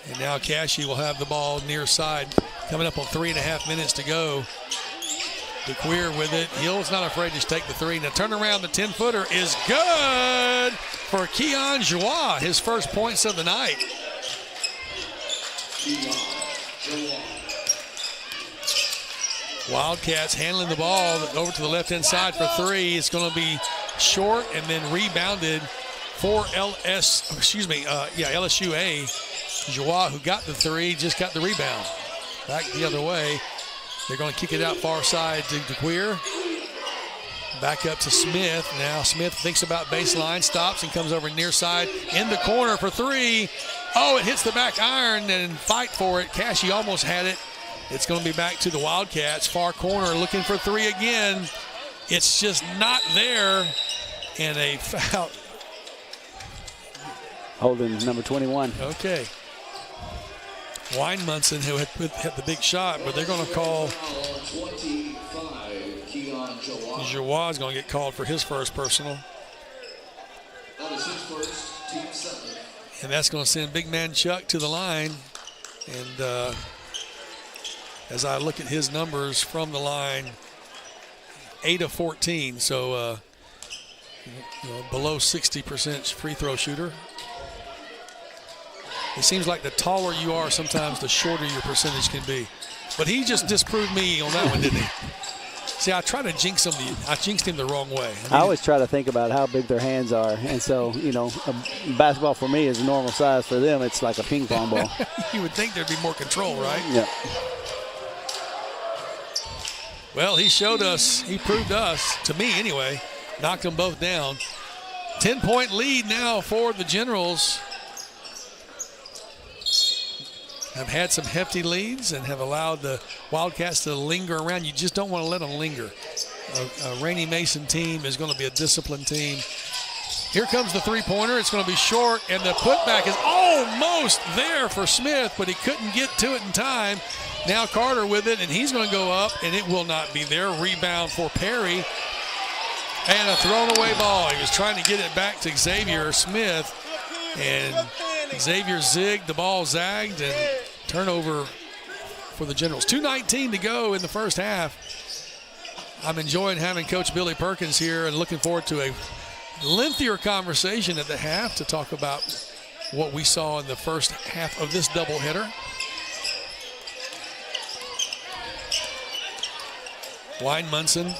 And now Cashy will have the ball near side, coming up on 3.5 minutes to go. DeQueer with it. Hill's not afraid to take the three. Now turn around, the 10-footer is good for Keon Joie, his first points of the night. Wildcats handling the ball over to the left-hand side for three. It's going to be short and then rebounded for LSUA. Joie, who got the three, just got the rebound. Back the other way. They're going to kick it out far side to DeQueer. Back up to Smith. Now Smith thinks about baseline, stops and comes over near side in the corner for three. Oh, it hits the back iron and fight for it. Cashy almost had it. It's going to be back to the Wildcats. Far corner looking for three again. It's just not there. And a foul. Holding number 21. Okay. Weinmunson, who had the big shot, but they're going to call. 25, Keon Joie. Joie is going to get called for his first personal. That is his first, team 7. And that's going to send big man Chuck to the line. And as I look at his numbers from the line, 8 of 14, so below 60% free throw shooter. It seems like the taller you are, sometimes the shorter your percentage can be. But he just disproved me on that one, didn't he? See, I try to jinx him. I jinxed him the wrong way. I always try to think about how big their hands are. And so, basketball for me is normal size. For them, it's like a ping pong ball. You would think there'd be more control, right? Yeah. Well, he showed us, he proved us, to me anyway, knocked them both down. 10-point lead now for the Generals. Have had some hefty leads and have allowed the Wildcats to linger around. You just don't want to let them linger. A Rainey Mason team is going to be a disciplined team. Here comes the three-pointer. It's going to be short, and the putback is almost there for Smith, but he couldn't get to it in time. Now Carter with it, and he's going to go up, and it will not be there. Rebound for Perry. And a thrown-away ball. He was trying to get it back to Xavier Smith, and Xavier zigged, the ball zagged, and turnover for the Generals. 2:19 to go in the first half. I'm enjoying having Coach Billy Perkins here and looking forward to a lengthier conversation at the half to talk about what we saw in the first half of this doubleheader. Weinmunson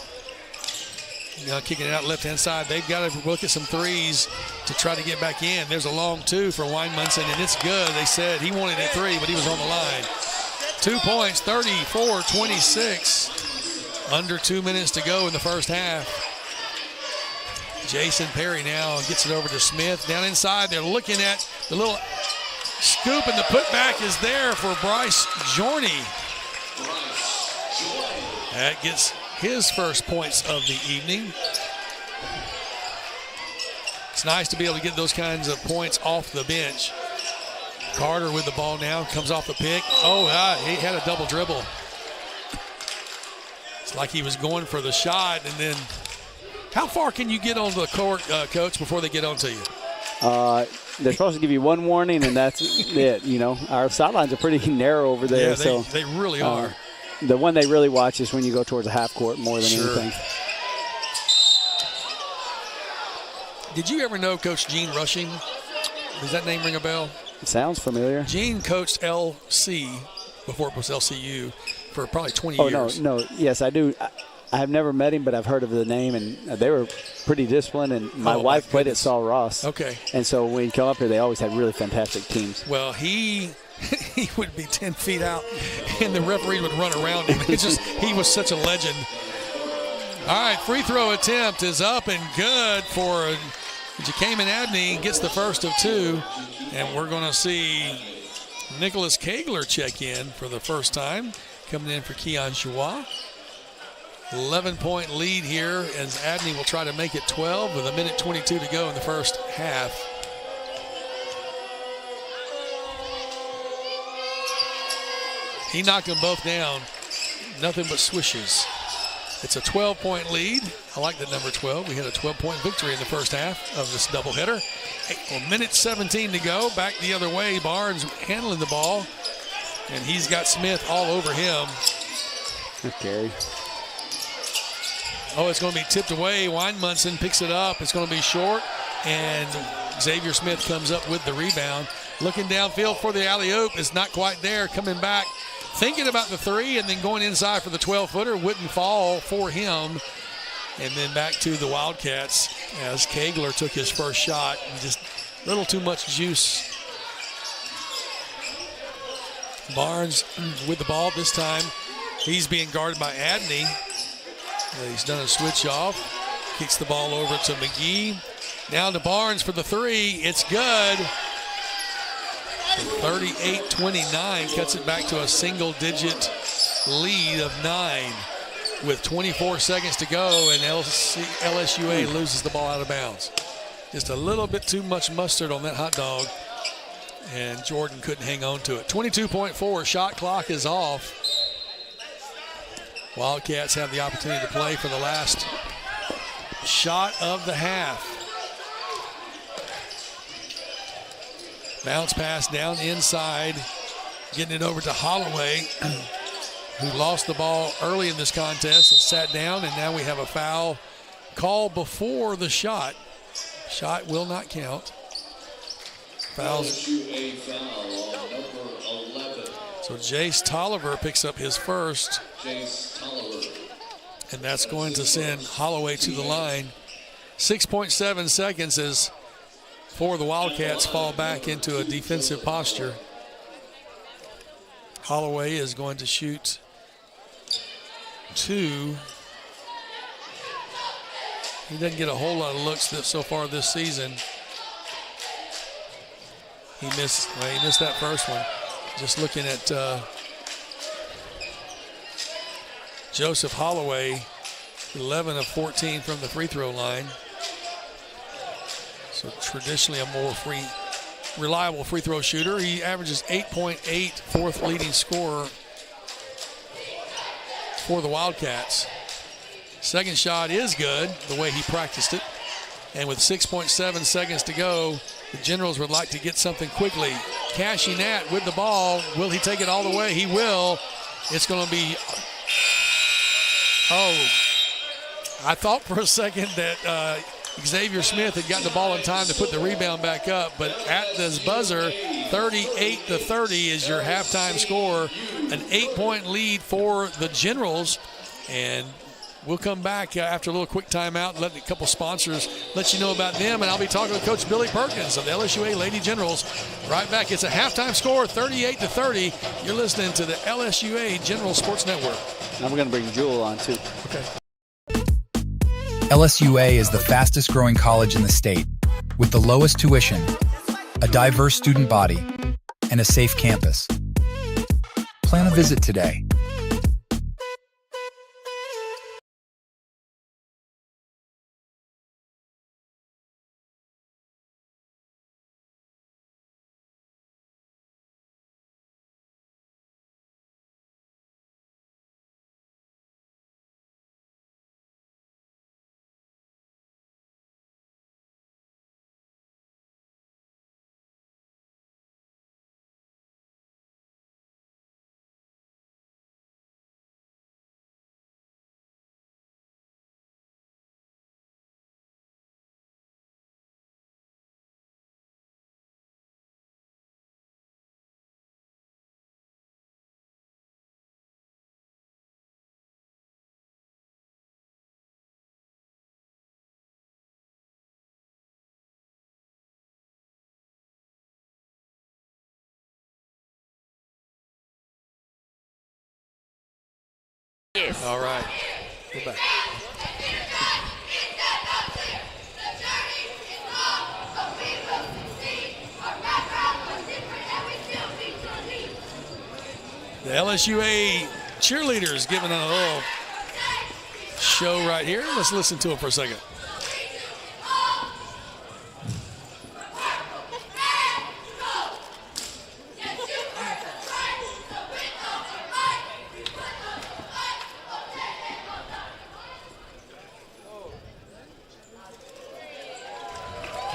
now kicking it out left-hand side. They've got to look at some threes to try to get back in. There's a long two for Weinmunson, and it's good. They said he wanted a three, but he was on the line. 2 points, 34-26. Under 2 minutes to go in the first half. Jason Perry now gets it over to Smith. Down inside, they're looking at the little scoop, and the putback is there for Bryce Jorney. That gets his first points of the evening. It's nice to be able to get those kinds of points off the bench. Carter with the ball now, comes off the pick. Oh, he had a double dribble. It's like he was going for the shot, and then how far can you get on the court, Coach, before they get onto you? They're supposed to give you one warning, and that's it. Our sidelines are pretty narrow over there. Yeah, they really are. The one they really watch is when you go towards the half court more than anything. Did you ever know Coach Gene Rushing? Does that name ring a bell? It sounds familiar. Gene coached LC before it was LCU for probably 20 years. No. Yes, I do. I have never met him, but I've heard of the name, and they were pretty disciplined. And my wife played at Saul Ross. Okay. And so when you come up here, they always had really fantastic teams. Well, he would be 10 feet out, and the referee would run around him. He was such a legend. All right, free throw attempt is up and good for Jakaman Abney. Gets the first of two, and we're going to see Nicholas Kegler check in for the first time, coming in for Keon Joie. 11-point lead here as Abney will try to make it 12 with 1:22 to go in the first half. He knocked them both down. Nothing but swishes. It's a 12-point lead. I like the number 12. We had a 12-point victory in the first half of this doubleheader. 1:17 to go. Back the other way. Barnes handling the ball. And he's got Smith all over him. Okay. Oh, it's going to be tipped away. Weinmunson picks it up. It's going to be short, and Xavier Smith comes up with the rebound. Looking downfield for the alley-oop. It's not quite there. Coming back, thinking about the three, and then going inside for the 12-footer. Wouldn't fall for him. And then back to the Wildcats as Kegler took his first shot. And just a little too much juice. Barnes with the ball this time. He's being guarded by Adney. He's done a switch off. Kicks the ball over to McGee. Down to Barnes for the three. It's good. 38-29 cuts it back to a single-digit lead of 9 with 24 seconds to go, and LSUA loses the ball out of bounds. Just a little bit too much mustard on that hot dog, and Jordan couldn't hang on to it. 22.4, shot clock is off. Wildcats have the opportunity to play for the last shot of the half. Bounce pass down inside, getting it over to Holloway, who lost the ball early in this contest and sat down, and now we have a foul call before the shot. Shot will not count. Fouls. LSUA foul on number 11. So Jace Tolliver picks up his first. Jace Tolliver. And that's going to send Holloway to the line. 6.7 seconds as the Wildcats fall back into a defensive posture. Holloway is going to shoot 2. He doesn't get a whole lot of looks so far this season. He missed that first one. Just looking at Joseph Holloway, 11 of 14 from the free throw line. So traditionally a more reliable free throw shooter. He averages 8.8, fourth leading scorer for the Wildcats. Second shot is good, the way he practiced it. And with 6.7 seconds to go, the Generals would like to get something quickly. Cashy Nat with the ball. Will he take it all the way? He will. It's going to be, I thought for a second that Xavier Smith had gotten the ball in time to put the rebound back up, but at this buzzer, 38-30 is your halftime score. An 8-point lead for the Generals, and we'll come back after a little quick timeout and let a couple sponsors let you know about them, and I'll be talking with Coach Billy Perkins of the LSUA Lady Generals right back. It's a halftime score, 38-30. You're listening to the LSUA General Sports Network. Now we're going to bring Jewel on too. Okay. LSUA is the fastest growing college in the state, with the lowest tuition, a diverse student body, and a safe campus. Plan a visit today. Yes. All right. Go back. The LSUA cheerleaders giving a little show right here. Let's listen to them for a second.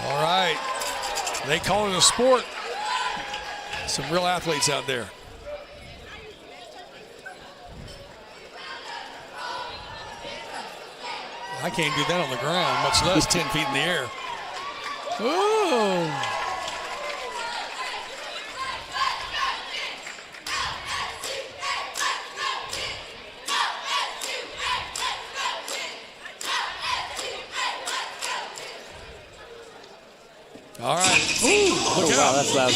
All right. They call it a sport. Some real athletes out there. I can't do that on the ground, much less 10 feet in the air. Ooh. All right. Ooh, look out. Wow, that's loud.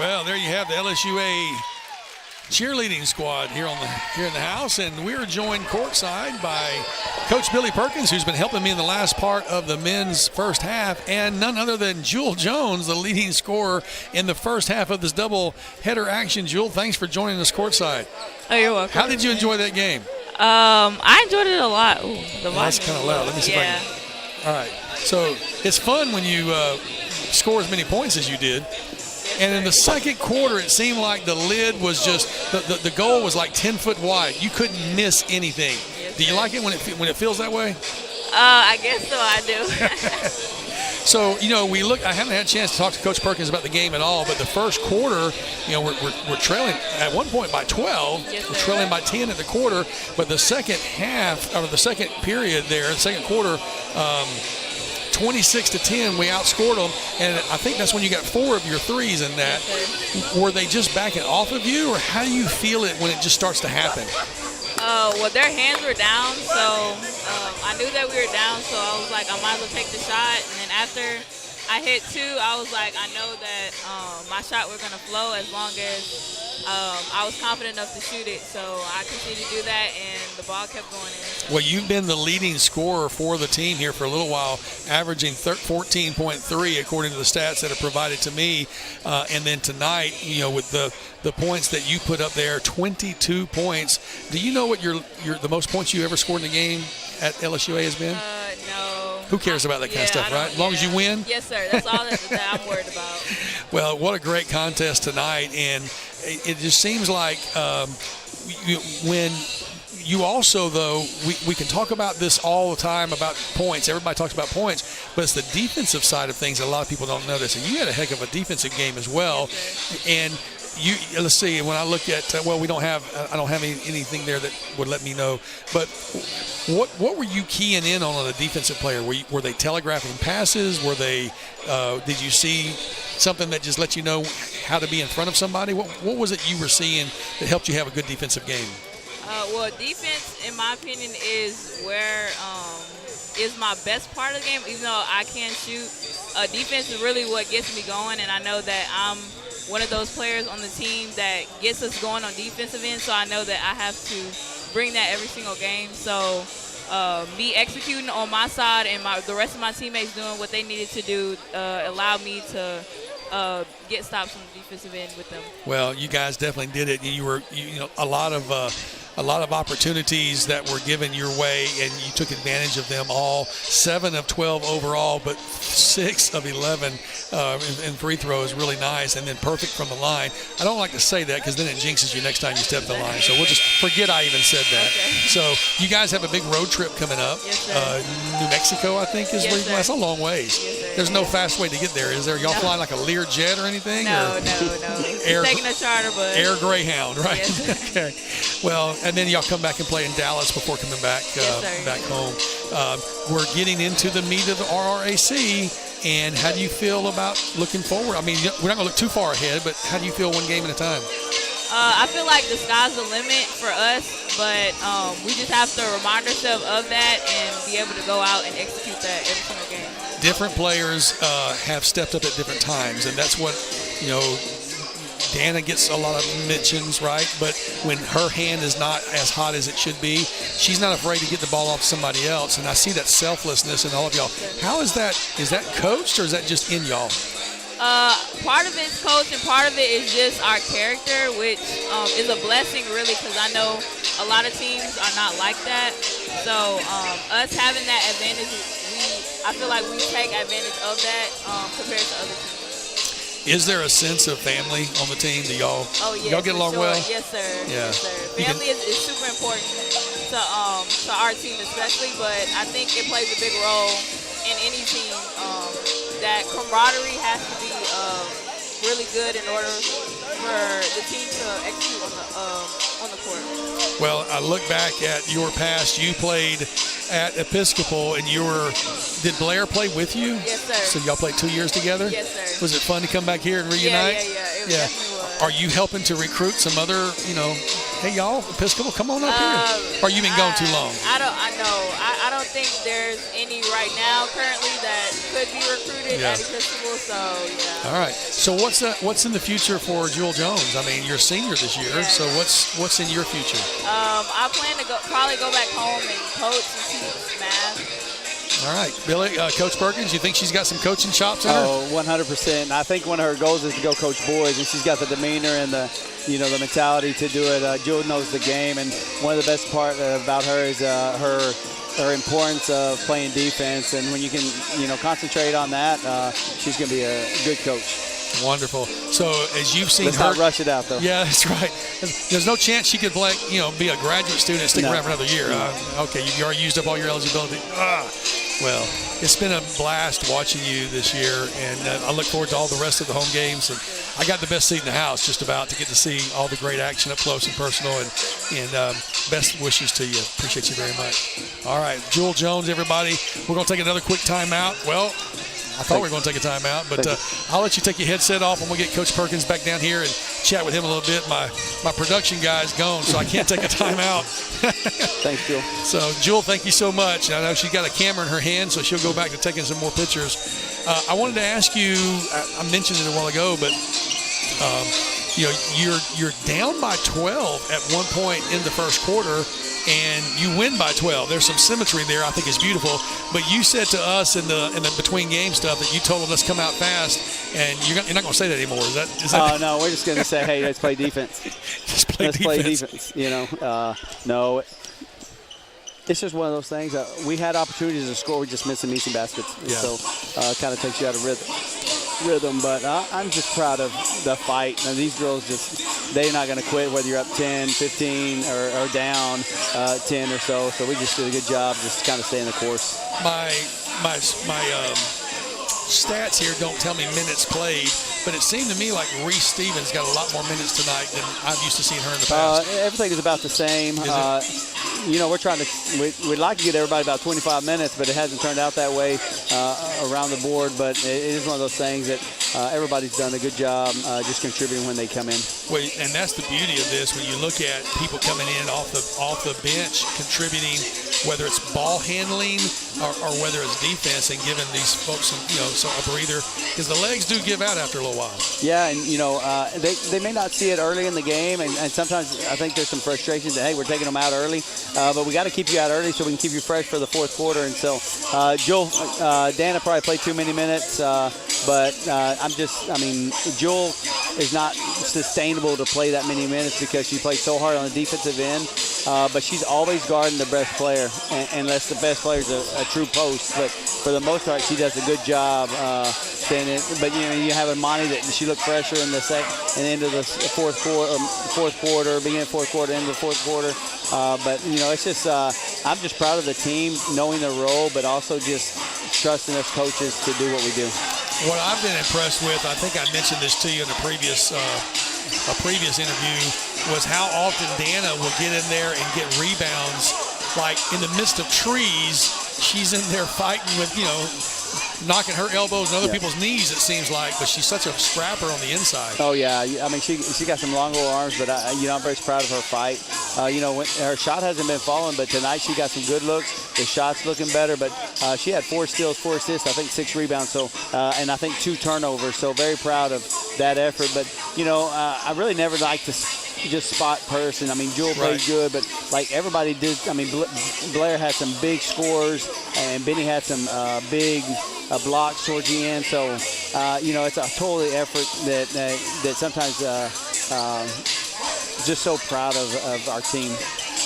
Well, there you have the LSUA cheerleading squad here in the house, and we are joined courtside by Coach Billy Perkins, who's been helping me in the last part of the men's first half, and none other than Jewel Jones, the leading scorer in the first half of this double header action. Jewel, thanks for joining us courtside. Oh, you're welcome. How did you enjoy that game? I enjoyed it a lot. Ooh, that's kind of loud. Let me see if I can. All right. So it's fun when you score as many points as you did. And in the second quarter, it seemed like the lid was just the goal was like 10 foot wide. You couldn't miss anything. Do you like it when it feels that way? I guess so. I do. So I haven't had a chance to talk to Coach Perkins about the game at all. But the first quarter, we're trailing at one point by 12. Yes, we're trailing by 10 at the quarter. But the second half, or the second period there, the second quarter. 26-10, we outscored them, and I think that's when you got 4 of your threes in that. Were they just backing off of you, or how do you feel it when it just starts to happen? Well, their hands were down, so I knew that we were down, so I was like, I might as well take the shot. And then after I hit 2, I was like, I know that my shot was going to flow as long as I was confident enough to shoot it. So I continued to do that, and the ball kept going in. Well, you've been the leading scorer for the team here for a little while, averaging 14.3 according to the stats that are provided to me. And then tonight, with the points that you put up there, 22 points. Do you know what the most points you ever scored in the game at LSUA has been? No. Who cares about that kind of stuff, right? As long as you win? Yes, sir. That's all that I'm worried about. Well, what a great contest tonight. And it just seems like when you also, though, we can talk about this all the time about points. Everybody talks about points, but it's the defensive side of things that a lot of people don't notice. And you had a heck of a defensive game as well. And let's see, when I look at, I don't have anything there that would let me know. But what were you keying in on a defensive player? Were they telegraphing passes? Were they, did you see something that just let you know how to be in front of somebody? What was it you were seeing that helped you have a good defensive game? Well, defense, in my opinion, is where is my best part of the game. Even though I can't shoot, defense is really what gets me going, and I know that I'm one of those players on the team that gets us going on defensive end, so I know that I have to bring that every single game. So me executing on my side and the rest of my teammates doing what they needed to do allowed me to get stops on the defensive end with them. Well, you guys definitely did it. You were a lot of opportunities that were given your way, and you took advantage of them all. 7 of 12 overall, but 6 of 11 in free throws, really nice, and then perfect from the line. I don't like to say that because then it jinxes you next time you step the line. So we'll just forget I even said that. Okay. So you guys have a big road trip coming up. Yes, sir. New Mexico, I think, is where that's a long ways. Yes, sir. There's no fast way to get there, is there? Y'all flying like a Lear jet or anything? No. Taking a charter bus. Air Greyhound, right? Yes. Okay. Well, and then y'all come back and play in Dallas before coming back back home. We're getting into the meat of the RRAC, and how do you feel about looking forward? I mean, we're not going to look too far ahead, but how do you feel one game at a time? I feel like the sky's the limit for us, but we just have to remind ourselves of that and be able to go out and execute that every single game. Different players have stepped up at different times, and that's what, Dana gets a lot of mentions, right? But when her hand is not as hot as it should be, she's not afraid to get the ball off somebody else. And I see that selflessness in all of y'all. How is that? Is that coached, or is that just in y'all? Part of it's coached, and part of it is just our character, which is a blessing, really, because I know a lot of teams are not like that. So us having that advantage, I feel like we take advantage of that compared to other teams. Is there a sense of family on the team? Do y'all get along sure. well? Yes, sir. Yeah. Yes, sir. Family is super important to our team especially, but I think it plays a big role in any team. That camaraderie has to be really good in order for the team to execute on the court. Well, I look back at your past. You played at Episcopal, and did Blair play with you? Yes, sir. So y'all played 2 years together? Yes, sir. Was it fun to come back here and reunite? Yeah. It definitely was. Are you helping to recruit some other, hey, y'all, Episcopal, come on up here? Or you been gone too long? I don't think there's any right now currently that could be recruited at Episcopal, so yeah. All right. So what's in the future for Jewel Jones? I mean, you're a senior this year, so what's in your future? I plan to probably go back home and coach and teach math. All right. Billy, Coach Perkins, you think she's got some coaching chops in her? Oh, 100%. I think one of her goals is to go coach boys, and she's got the demeanor and the mentality to do it. Jewel knows the game, and one of the best part about her is her importance of playing defense. And when you can, concentrate on that, she's going to be a good coach. Wonderful. So as you've seen Let's her, not rush it out though. Yeah, that's right. There's no chance she could be a graduate student and stick around for another year. Okay, you already used up all your eligibility. Well, it's been a blast watching you this year, and I look forward to all the rest of the home games. And I got the best seat in the house, just about, to get to see all the great action up close and personal. And best wishes to you. Appreciate you very much. All right, Jewel Jones, everybody. We're going to take another quick timeout. Well, I thought we were going to take a timeout, but I'll let you take your headset off, and we'll get Coach Perkins back down here and chat with him a little bit. My production guy's gone, so I can't take a timeout. Thanks, Jewel. So, Jewel, thank you so much. I know she's got a camera in her hand, so she'll go back to taking some more pictures. I wanted to ask you, I mentioned it a while ago, but you're down by 12 at one point in the first quarter, and you win by 12. There's some symmetry there I think is beautiful. But you said to us in the between game stuff that you told them, let's come out fast, and you're not going to say that anymore. Is that? Oh, no, we're just going to say, hey, let's play defense. Play defense. No. It's just one of those things. We had opportunities to score. We just missed some easy baskets. Yeah. So kind of takes you out of rhythm. But I'm just proud of the fight. And these girls they're not going to quit whether you're up 10, 15, or down 10 or so. So we just did a good job just kind of staying the course. My stats here don't tell me minutes played, but it seemed to me like Reese Stevens got a lot more minutes tonight than I've used to seeing her in the past. Everything is about the same. We're trying to. We'd like to get everybody about 25 minutes, but it hasn't turned out that way around the board. But it is one of those things that everybody's done a good job just contributing when they come in. Well, and that's the beauty of this. When you look at people coming in off the bench, contributing, whether it's ball handling or whether it's defense, and giving these folks a breather, because the legs do give out after a little while. Yeah, and they may not see it early in the game, and sometimes I think there's some frustration that, hey, we're taking them out early, but we got to keep you out early so we can keep you fresh for the fourth quarter. And so Dana probably played too many minutes, but Jewel is not sustainable to play that many minutes because she plays so hard on the defensive end, but she's always guarding the best player, unless the best player is a true post. But for the most part, she does a good job staying in. But you have Imani that she looked fresher in the end of the fourth quarter, beginning of fourth quarter, end of the fourth quarter. But it's just I'm just proud of the team knowing their role, but also just trusting us coaches to do what we do. What I've been impressed with, I think I mentioned this to you in a previous interview, was how often Dana will get in there and get rebounds. Like in the midst of trees, she's in there fighting with, knocking her elbows and other people's knees, it seems like. But she's such a scrapper on the inside. Oh, yeah. I mean, she got some long little arms, but, I'm very proud of her fight. When her shot hasn't been falling, but tonight she got some good looks. The shot's looking better, but she had 4 steals, 4 assists, I think 6 rebounds, so and I think 2 turnovers. So very proud of that effort. But, I really never liked to just spot person. I mean, Jewel played good, but like everybody did. I mean, Blair had some big scores, and Benny had some big blocks towards the end. So, it's a totally effort that sometimes just so proud of our team.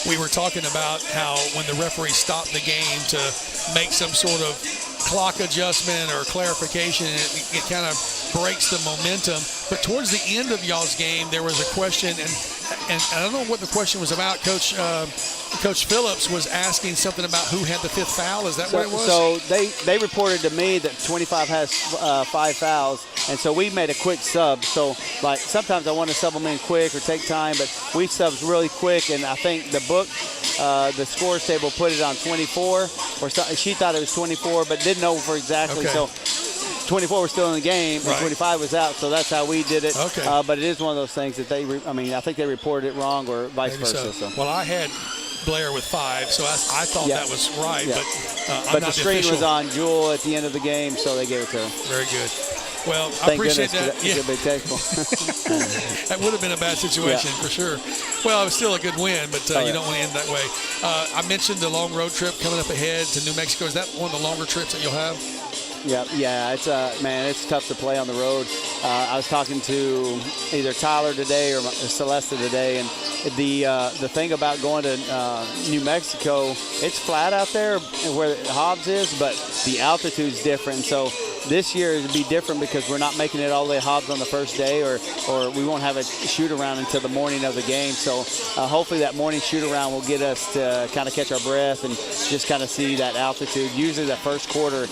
We were talking about how when the referee stopped the game to make some sort of clock adjustment or clarification, it kind of breaks the momentum. But towards the end of y'all's game, there was a question, and I don't know what the question was about. Coach Phillips was asking something about who had the 5th foul. Is that what it was? So they reported to me that 25 has 5 fouls, and so we made a quick sub. So, like, sometimes I want to sub them in quick or take time, but we subs really quick, and I think the book, the scores table put it on 24, or something. She thought it was 24, but didn't know for exactly. Okay. So 24 was still in the game, and 25 was out, so that's how we did it. Okay. But it is one of those things that I think they reported it wrong or vice Maybe versa. so. Well, I had Blair with 5, so I thought that was right, but I'm but not the screen official. was on Jewel at the end of the game, so they gave it to her. Very good. Well, I Thank appreciate goodness, that. Yeah. Big tackle. That would have been a bad situation for sure. Well, it was still a good win, but you don't want to end that way. I mentioned the long road trip coming up ahead to New Mexico. Is that one of the longer trips that you'll have? Yeah. It's it's tough to play on the road. I was talking to either Tyler today or Celeste today, and the thing about going to New Mexico, it's flat out there where Hobbs is, but the altitude's different. So this year it'll be different because we're not making it all the way to Hobbs on the first day, or we won't have a shoot around until the morning of the game. So hopefully that morning shoot around will get us to kind of catch our breath and just kind of see that altitude. Usually the first quarter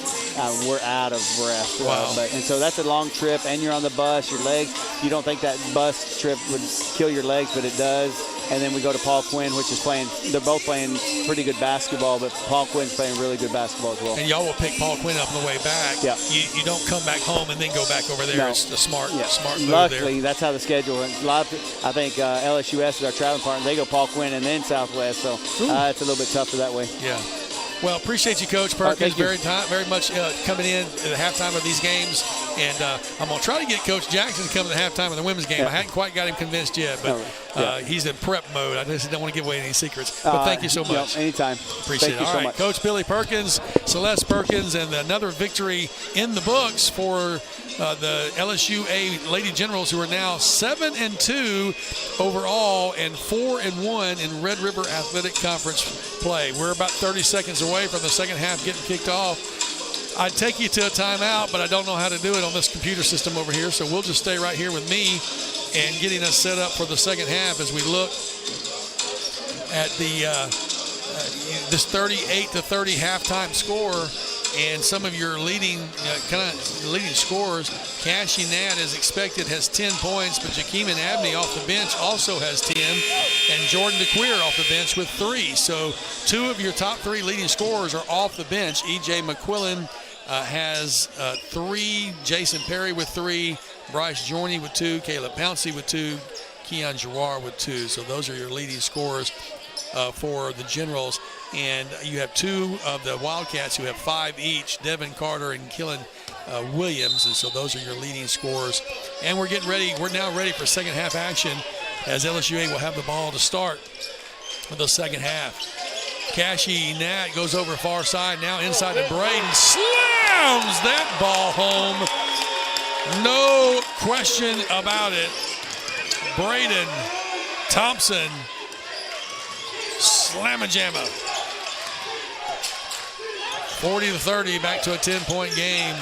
we're out of breath. Wow. And so that's a long trip, and you're on the bus, your legs, you don't think that bus trip would kill your legs, but it does. And then we go to Paul Quinn, which is they're both playing pretty good basketball, but Paul Quinn's playing really good basketball as well. And y'all will pick Paul Quinn up on the way back. Yeah. You don't come back home and then go back over there. No. It's a smart move Luckily, there. that's how the schedule went. I think LSUS is our traveling partner. They go Paul Quinn and then Southwest, so it's a little bit tougher that way. Yeah. Well, appreciate you, Coach Perkins, very much coming in at the halftime of these games. And I'm going to try to get Coach Jackson to come to the halftime of the women's game. I hadn't quite got him convinced yet, but he's in prep mode. I just don't want to give away any secrets. But thank you so much. Anytime. Appreciate it. All right, Coach Billy Perkins, Celeste Perkins, and another victory in the books for the LSUA Lady Generals, who are now 7-2 overall and 4-1 in Red River Athletic Conference play. We're about 30 seconds away from the second half getting kicked off. I'd take you to a timeout, but I don't know how to do it on this computer system over here, so we'll just stay right here with me and getting us set up for the second half as we look at this 38-30 halftime score. And some of your leading scorers, Cassie Nat, as expected, has 10 points, but Jakeeman Abney off the bench also has 10, and Jordan DeQueer off the bench with 3. So 2 of your top 3 leading scorers are off the bench. E.J. McQuillan has 3, Jason Perry with 3, Bryce Jorney with 2, Caleb Pouncey with 2, Keon Giroir with 2. So those are your leading scorers for the Generals. And you have 2 of the Wildcats who have 5 each, Devin Carter and Killen Williams. And so those are your leading scorers. And we're getting ready. We're now ready for second half action as LSUA will have the ball to start for the second half. Cassie Nat goes over far side, now inside to Braden. Slams that ball home. No question about it. Braden Thompson. Slamma-jamma. 40-30, back to a 10-point game.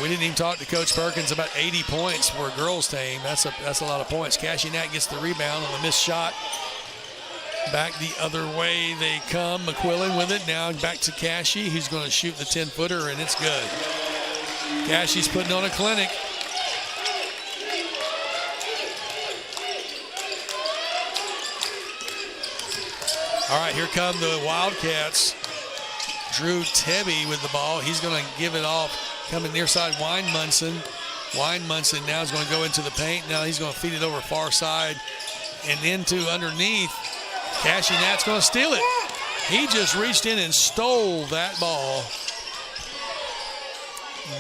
We didn't even talk to Coach Perkins about 80 points for a girls' team. That's a lot of points. Cassie Nat gets the rebound on the missed shot. Back the other way they come. McQuillan with it. Now back to Cassie, who's going to shoot the 10-footer, and it's good. Cassie's putting on a clinic. All right, here come the Wildcats. Drew Tebby with the ball. He's going to give it off. Coming near side, Weinmunson. Weinmunson now is going to go into the paint. Now he's going to feed it over far side and into underneath. Cassie Nat's going to steal it. He just reached in and stole that ball.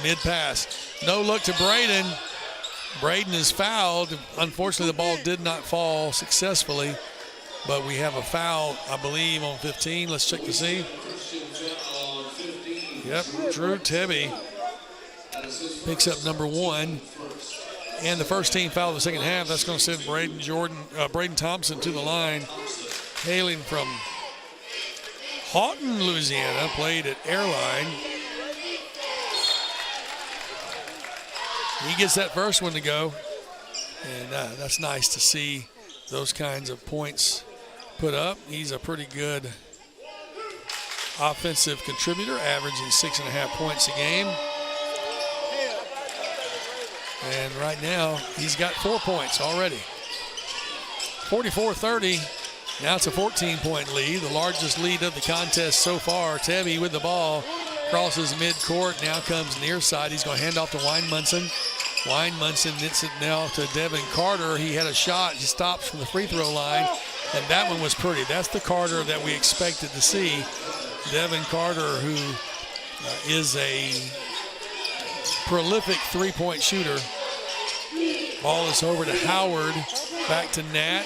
Mid-pass. No look to Braden. Braden is fouled. Unfortunately, the ball did not fall successfully. But we have a foul, I believe, on 15. Let's check to see. Yep, Drew Tebby picks up number 1. And the first team foul of the second half. That's going to send Braden Thompson to the line. Hailing from Houghton, Louisiana, played at Airline. he gets that first one to go. And that's nice to see those kinds of points put up. He's a pretty good offensive contributor, averaging 6.5 points a game. And right now, he's got 4 points already. 44-30. Now it's a 14-point lead, the largest lead of the contest so far. Tebby with the ball, crosses midcourt, now comes near side. He's going to hand off to Wine-Munson. Wine-Munson knits it now to Devin Carter. He had a shot, he stops from the free throw line, and that one was pretty. That's the Carter that we expected to see. Devin Carter, who is a prolific three-point shooter. Ball is over to Howard, back to Nat.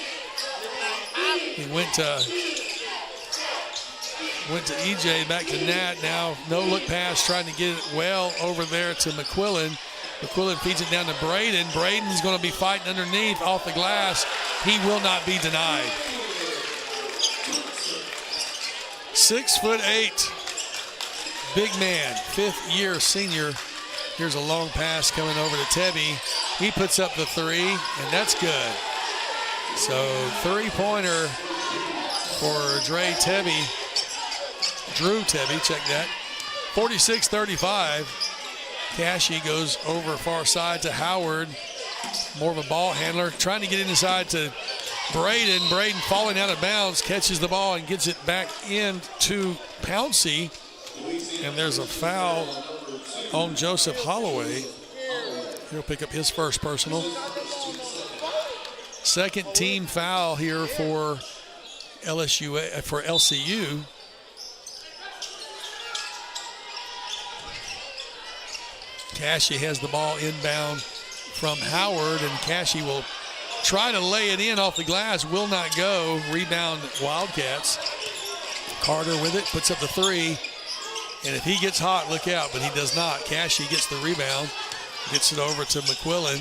He went to EJ, back to Nat. Now no look pass, trying to get it well over there to McQuillan. McQuillan feeds it down to Braden. Braden's going to be fighting underneath off the glass. He will not be denied. 6'8", big man, fifth-year senior. Here's a long pass coming over to Tebby. He puts up the three, and that's good. So three-pointer for Drew Tebby, check that. 46-35. Cashy goes over far side to Howard. More of a ball handler, trying to get inside to Braden. Braden falling out of bounds, catches the ball and gets it back into Pouncey. And there's a foul on Joseph Holloway. He'll pick up his first personal. Second team foul here for LCU. Cashy has the ball inbound from Howard, and Cashy will try to lay it in off the glass, will not go. Rebound Wildcats. Carter with it, puts up the three. And if he gets hot, look out, but he does not. Cashy gets the rebound, gets it over to McQuillan.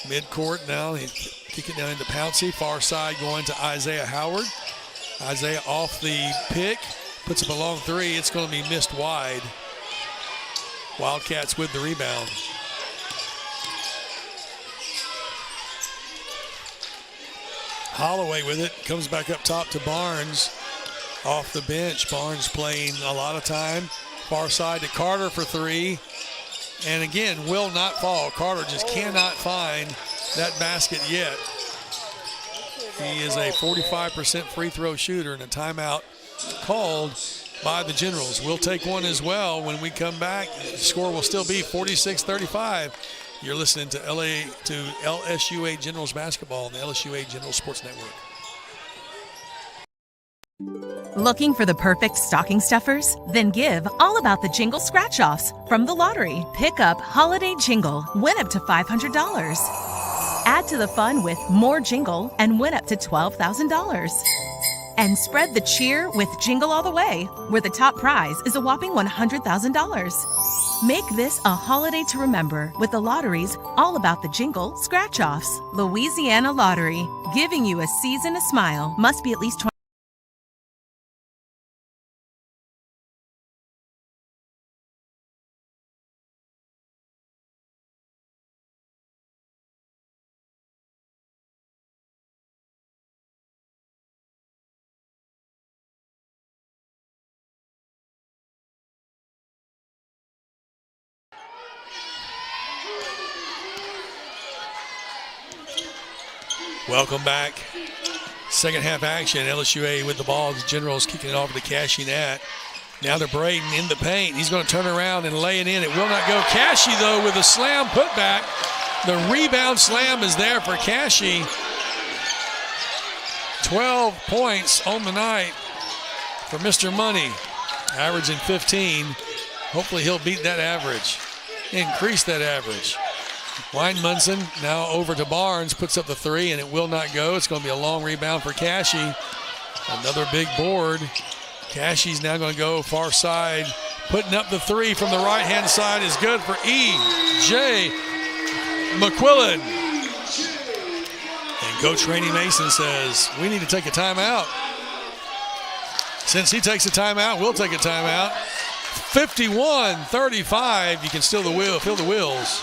Midcourt now, he kick it down into Pouncey. Far side going to Isaiah Howard. Isaiah off the pick, puts up a long three. It's going to be missed wide. Wildcats with the rebound. Holloway with it, comes back up top to Barnes. Off the bench, Barnes playing a lot of time. Far side to Carter for three. And again, will not fall. Carter just cannot find that basket yet. He is a 45% free throw shooter, and a timeout called by the Generals. We'll take one as well when we come back. The score will still be 46-35. You're listening to LSUA Generals basketball on the LSUA Generals Sports Network. Looking for the perfect stocking stuffers? Then give all about the Jingle scratch-offs from the lottery. Pick up Holiday Jingle, win up to $500. Add to the fun with more Jingle and win up to $12,000. And spread the cheer with Jingle All the Way, where the top prize is a whopping $100,000. Make this a holiday to remember with the lottery's All About the Jingle scratch-offs. Louisiana Lottery, giving you a season to smile. Must be at least 20. Welcome back. Second half action. LSUA with the ball. The Generals kicking it off to Cashy Nat. Now to Braden in the paint. He's going to turn around and lay it in. It will not go. Cashy, though, with a slam putback. The rebound slam is there for Cashy. 12 points on the night for Mr. Money. Averaging 15. Hopefully he'll beat that average. Increase that average. Wine-Munson now over to Barnes, puts up the three, and it will not go. It's going to be a long rebound for Cashy. Another big board. Cashy's now going to go far side. Putting up the three from the right-hand side is good for E.J. McQuillan. And Coach Rainey Mason says, we need to take a timeout. Since he takes a timeout, we'll take a timeout. 51-35. You can feel the wheels.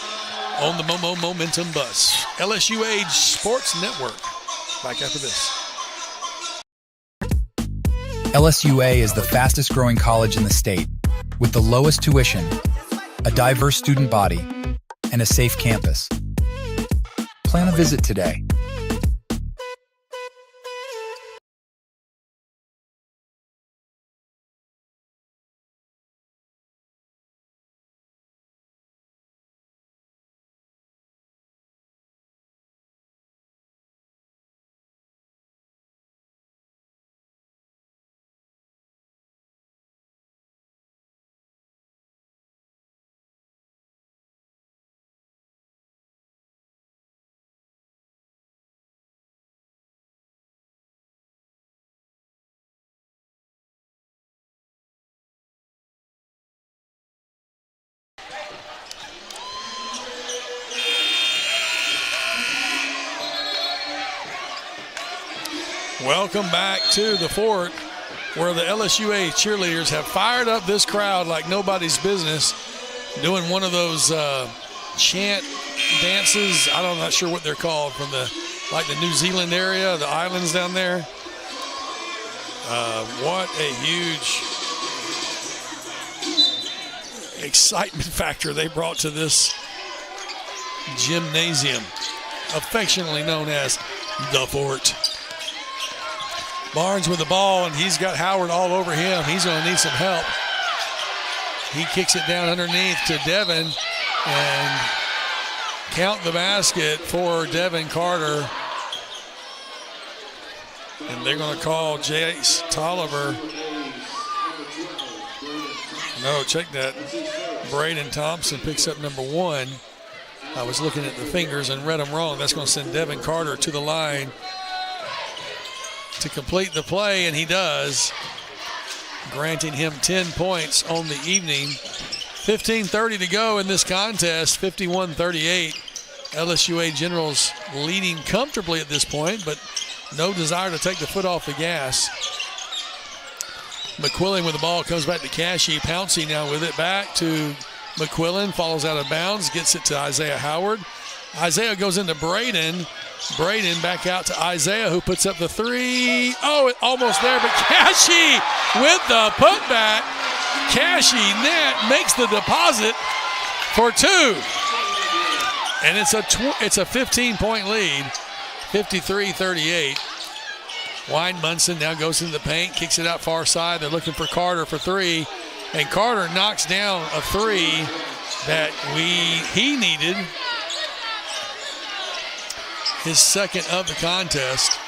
on the Momo Momentum Bus. LSUA Sports Network. Back after this. LSUA is the fastest growing college in the state, with the lowest tuition, a diverse student body, and a safe campus. Plan a visit today. Welcome back to the fort, where the LSUA cheerleaders have fired up this crowd like nobody's business, doing one of those chant dances. I'm not sure what they're called, from the New Zealand area, the islands down there. What a huge excitement factor they brought to this gymnasium, affectionately known as the fort. Barnes with the ball, and he's got Howard all over him. He's going to need some help. He kicks it down underneath to Devin, and count the basket for Devin Carter. And they're going to call Jace Tolliver. No, check that. Braden Thompson picks up number 1. I was looking at the fingers and read them wrong. That's going to send Devin Carter to the line to complete the play, and he does, granting him 10 points on the evening. 15:30 to go in this contest, 51-38. LSUA Generals leading comfortably at this point, but no desire to take the foot off the gas. McQuillan with the ball, comes back to Cashy. Pouncey now with it, back to McQuillan, falls out of bounds, gets it to Isaiah Howard. Isaiah goes into Braden. Braden back out to Isaiah, who puts up the 3. Oh, almost there, but Cashy with the putback. Cashy net makes the deposit for 2. And it's a 15-point lead, 53-38. Wayne Munson now goes into the paint, kicks it out far side. They're looking for Carter for 3. And Carter knocks down a 3 that he needed. His second of the contest.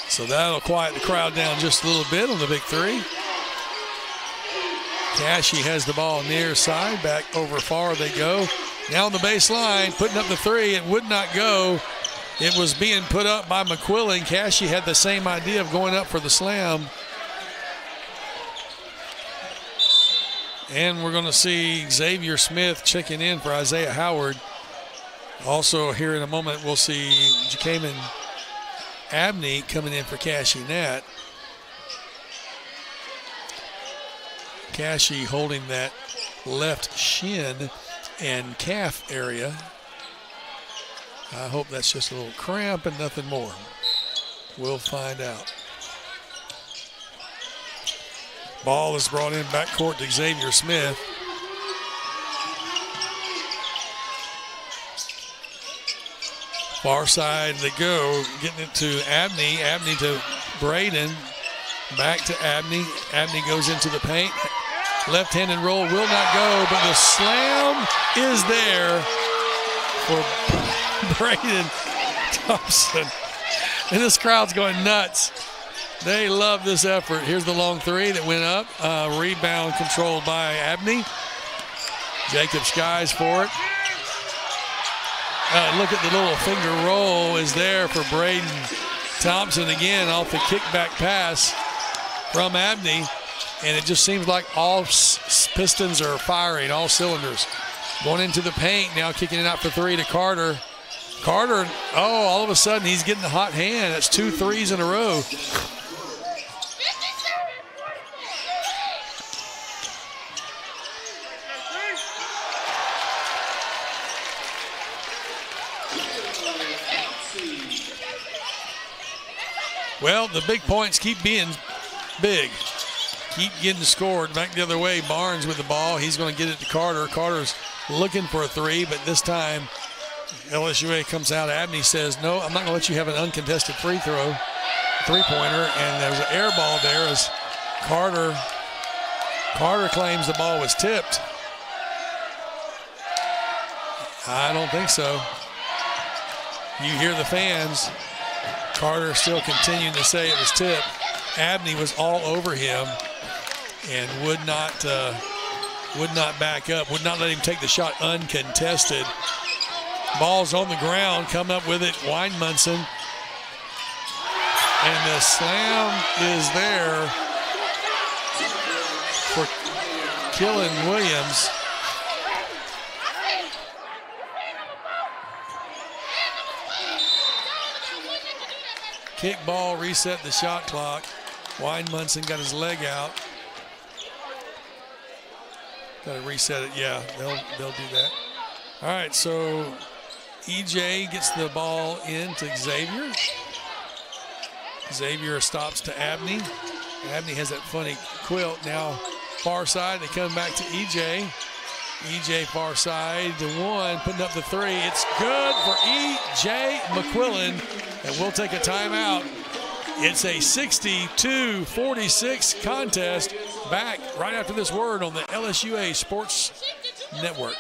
So that'll quiet the crowd down just a little bit on the big 3. Cashy has the ball near side, back over far they go. Now on the baseline, putting up the 3, it would not go. It was being put up by McQuillan. Cashy had the same idea of going up for the slam. And we're going to see Xavier Smith checking in for Isaiah Howard. Also here in a moment, we'll see Jakaman Abney coming in for Cashy Nat. Cashy holding that left shin and calf area. I hope that's just a little cramp and nothing more. We'll find out. Ball is brought in backcourt to Xavier Smith. Far side they go, getting it to Abney. Abney to Braden. Back to Abney. Abney goes into the paint. Left-handed roll will not go, but the slam is there for Braden Thompson. And this crowd's going nuts. They love this effort. Here's the long 3 that went up. Rebound controlled by Abney. Jacob Skies for it. Look at the little finger roll is there for Braden Thompson again off the kickback pass from Abney. And it just seems like all pistons are firing, all cylinders. Going into the paint now, kicking it out for 3 to Carter. Carter, all of a sudden he's getting the hot hand. That's 2 threes in a row. Well, the big points keep being big. Keep getting scored. Back the other way, Barnes with the ball. He's going to get it to Carter. Carter's looking for a three, but this time LSUA comes out. Abney says, no, I'm not going to let you have an uncontested three-pointer. And there's an air ball there as Carter claims the ball was tipped. I don't think so. You hear the fans. Carter still continuing to say it was tipped. Abney was all over him and would not back up, would not let him take the shot uncontested. Ball's on the ground, coming up with it, Weinmunson. And the slam is there for Killen Williams. Kick ball, reset the shot clock. Weinmunson got his leg out. Got to reset it. Yeah, they'll do that. All right, so EJ gets the ball into Xavier. Xavier stops to Abney. Abney has that funny quilt. Now far side, they come back to EJ. EJ far side to one, putting up the three. It's good for EJ McQuillan, and we'll take a timeout. It's a 62-46 contest. Back right after this word on the LSUA Sports Network.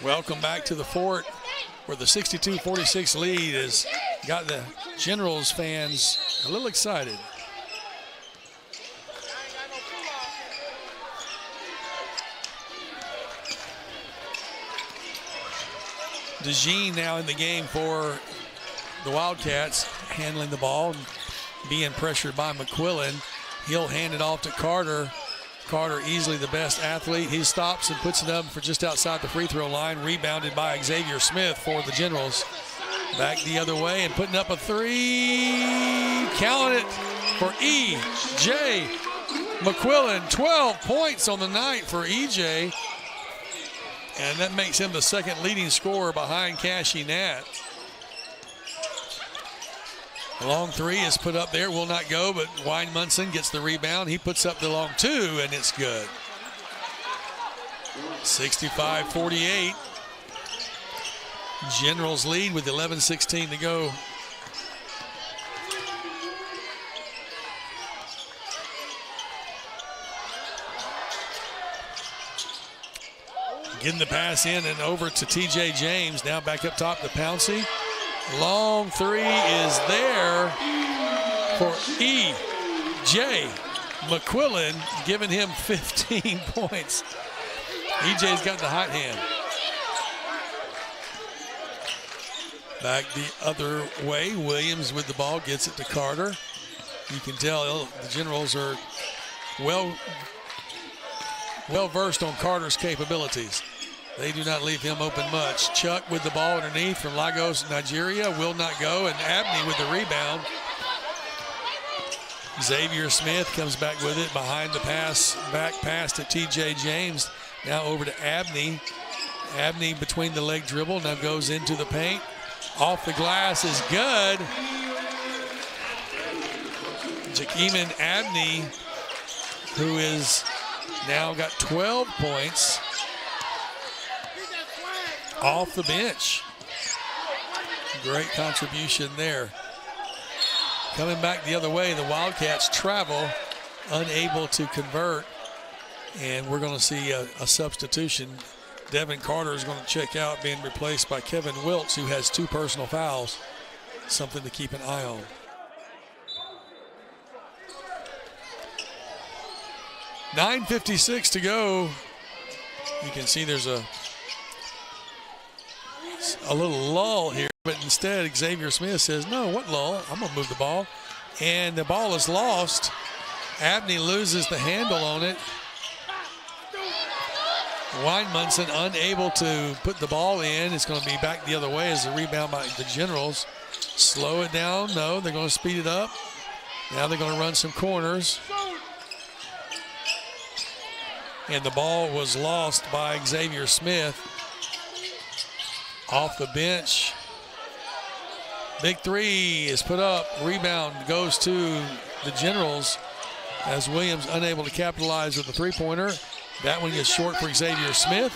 Welcome back to the fort, where the 62-46 lead has got the Generals fans a little excited. DeJean now in the game for the Wildcats, handling the ball and being pressured by McQuillan. He'll hand it off to Carter. Carter, easily the best athlete. He stops and puts it up for just outside the free throw line. Rebounded by Xavier Smith for the Generals. Back the other way and putting up a three. Counting it for E.J. McQuillan. 12 points on the night for E.J. And that makes him the second leading scorer behind Cashy Nat. The long three is put up there, will not go, but Weinmunson gets the rebound. He puts up the long two, and it's good. 65-48. Generals lead with 11:16 to go. Getting the pass in and over to T.J. James. Now back up top to Pouncey. Long three is there for E.J. McQuillan, giving him 15 points. E.J.'s got the hot hand. Back the other way, Williams with the ball, gets it to Carter. You can tell the Generals are well versed on Carter's capabilities. They do not leave him open much. Chuck with the ball underneath from Lagos, Nigeria, will not go, and Abney with the rebound. Xavier Smith comes back with it behind the pass, back pass to TJ James. Now over to Abney. Abney between the leg dribble, now goes into the paint. Off the glass is good. Jakeeman Abney, who is now got 12 points off the bench. Great contribution there. Coming back the other way, the Wildcats travel, unable to convert, and we're going to see a substitution. Devin Carter is going to check out, being replaced by Kevin Wiltz, who has 2 personal fouls. Something to keep an eye on. .9:56 to go. You can see there's a little lull here, but instead Xavier Smith says, no, what lull? I'm going to move the ball. And the ball is lost. Abney loses the handle on it. Weinmunson unable to put the ball in. It's going to be back the other way as a rebound by the Generals. Slow it down. No, they're going to speed it up. Now they're going to run some corners. And the ball was lost by Xavier Smith. Off the bench. Big three is put up. Rebound goes to the Generals as Williams unable to capitalize with the three-pointer. That one gets short for Xavier Smith.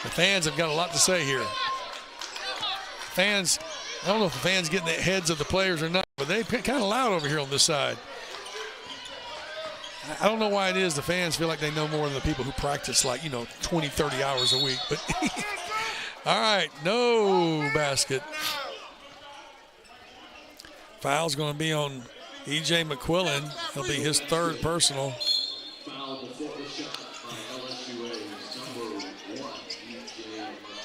The fans have got a lot to say here. Fans, I don't know if the fans get in the heads of the players or not, but they're kind of loud over here on this side. I don't know why it is the fans feel like they know more than the people who practice 20, 30 hours a week. But all right, no basket. Foul's going to be on E.J. McQuillan. It'll be his 3rd personal.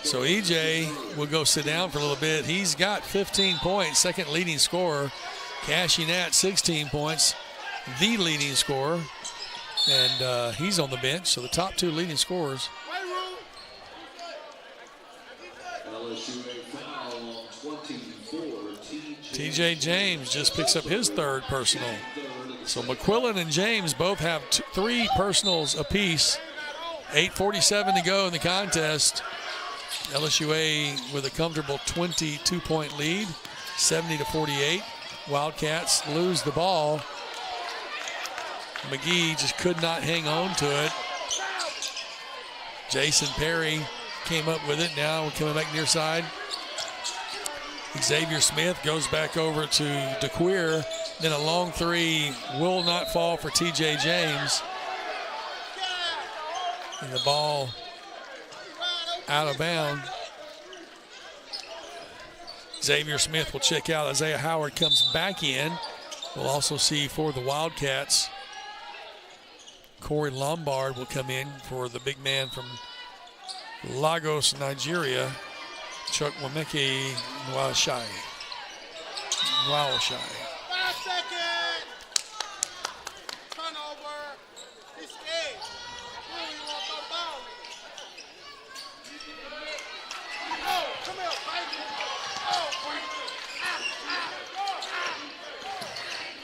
So E.J. will go sit down for a little bit. He's got 15 points, 2nd leading scorer. Cashing at 16 points, the leading scorer. And he's on the bench, so the top 2 leading scorers. TJ James just picks up his 3rd personal. So McQuillan and James both have 3 personals apiece. 8:47 to go in the contest. LSUA with a comfortable 22-point lead, 70-48. Wildcats lose the ball. McGee just could not hang on to it. Jason Perry came up with it. Now we're coming back near side. Xavier Smith goes back over to DeQueer. Then a long 3 will not fall for TJ James. And the ball out of bounds. Xavier Smith will check out. Isaiah Howard comes back in. We'll also see for the Wildcats, Corey Lombard will come in for the big man from Lagos, Nigeria, Chuck Wameke Nwashai. 5 seconds. Turnover. It's eight. Who you want the ball? Oh, come here,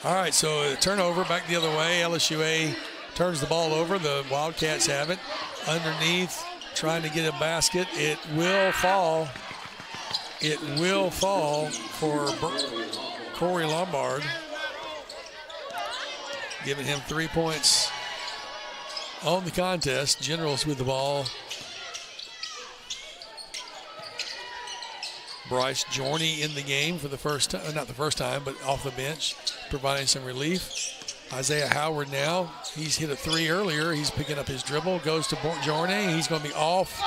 All right, so turnover back the other way. LSUA turns the ball over. The Wildcats have it. Underneath, trying to get a basket. It will fall. It will fall for Corey Lombard, giving him 3 points on the contest. Generals with the ball. Bryce Jorney in the game for the first time, not the first time, but off the bench, providing some relief. Isaiah Howard now, he's hit a 3 earlier. He's picking up his dribble, goes to Jorney. He's going to be off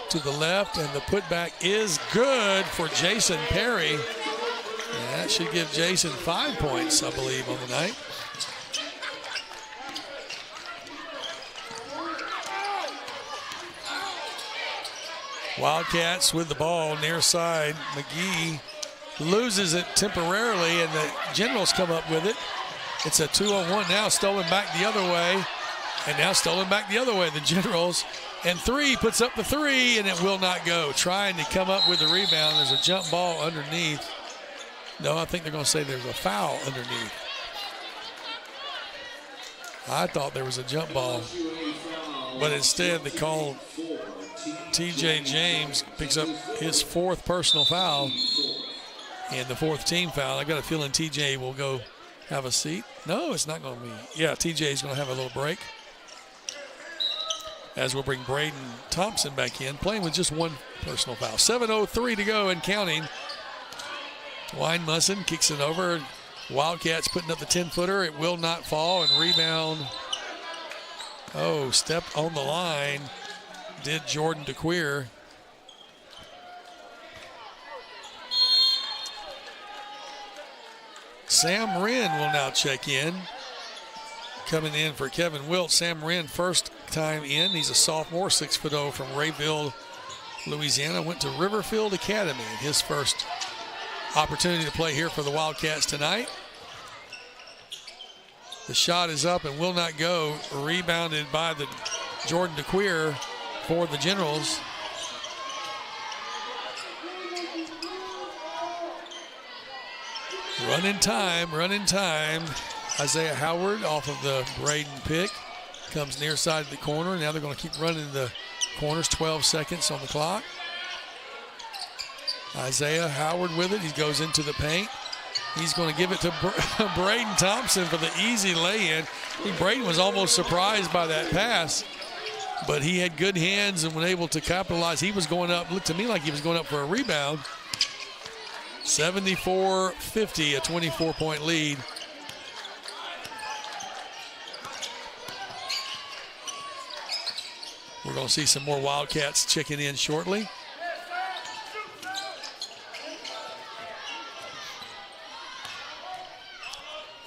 to the left, and the putback is good for Jason Perry. And that should give Jason 5 points, I believe, on the night. Wildcats with the ball near side. McGee loses it temporarily, and the Generals come up with it. It's a 2-on-1 now, stolen back the other way. And now stolen back the other way, the Generals. And 3 puts up the 3, and it will not go. Trying to come up with the rebound. There's a jump ball underneath. No, I think they're going to say there's a foul underneath. I thought there was a jump ball. But instead, they called T.J. James, picks up his 4th personal foul and the 4th team foul. I got a feeling T.J. will go have a seat. No, it's not going to be. Yeah, T.J. is going to have a little break. As we'll bring Braden Thompson back in, playing with just 1 personal foul. 7:03 to go and counting. Weinmusson kicks it over. Wildcats putting up the 10-footer. It will not fall, and rebound. Oh, stepped on the line. Did Jordan DeQueer. Sam Wren will now check in. Coming in for Kevin Wilt. Sam Wren, first time in. He's a sophomore, 6'0" from Rayville, Louisiana. Went to Riverfield Academy. His first opportunity to play here for the Wildcats tonight. The shot is up and will not go. Rebounded by the Jordan DeQueer for the Generals. Running time. Isaiah Howard off of the Braden pick. Comes near side of the corner. Now they're going to keep running the corners. 12 seconds on the clock. Isaiah Howard with it. He goes into the paint. He's going to give it to Braden Thompson for the easy lay-in. I think Braden was almost surprised by that pass, but he had good hands and was able to capitalize. He was going up, looked to me like he was going up for a rebound. 74-50, a 24-point lead. We're going to see some more Wildcats checking in shortly.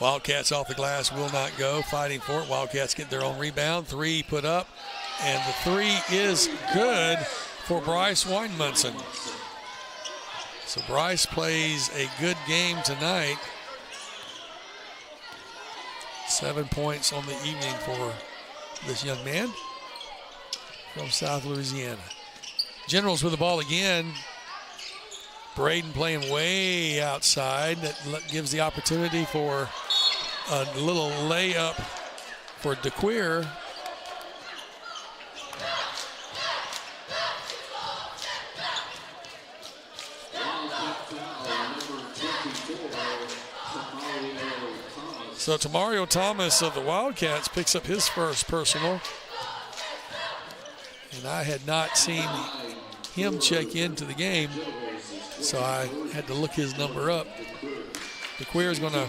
Wildcats off the glass will not go. Fighting for it. Wildcats get their own rebound. 3 put up. And the 3 is good for Bryce Weinmunson. So Bryce plays a good game tonight. 7 points on the evening for this young man from South Louisiana. Generals with the ball again. Braden playing way outside. That gives the opportunity for a little layup for DeQueer. So Tamario Thomas of the Wildcats picks up his first personal. And I had not seen him check into the game, so I had to look his number up. DeQueer is going to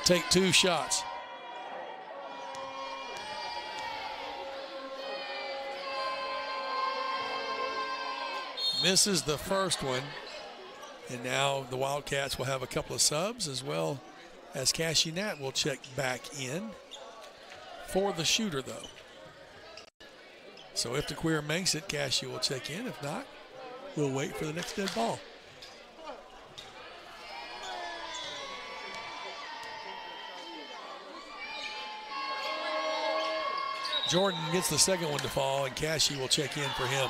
take 2 shots. Misses the first one. And now the Wildcats will have a couple of subs, as well as Cassie Nat will check back in for the shooter, though. So if DeQueer makes it, Cassie will check in. If not, we'll wait for the next dead ball. Jordan gets the second one to fall, and Cassie will check in for him.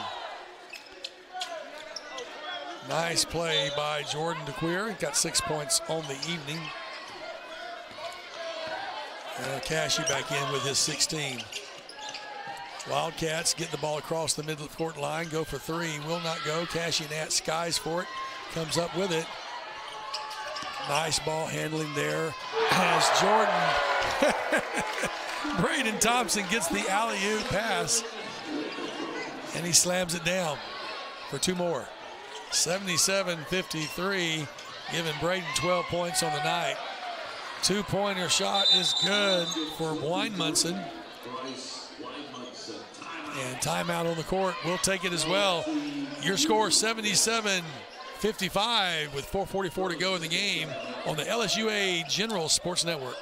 Nice play by Jordan DeQueer. He got 6 points on the evening. Cassie back in with his 16. Wildcats get the ball across the midcourt line, go for 3, will not go. Cassie Nat skies for it, comes up with it. Nice ball handling there as Jordan. Braden Thompson gets the alley-oop pass, and he slams it down for 2 more. 77-53, giving Braden 12 points on the night. 2-pointer shot is good for Weinmunson. And timeout on the court. We'll take it as well. Your score 77-55 with 4:44 to go in the game on the LSUA General Sports Network.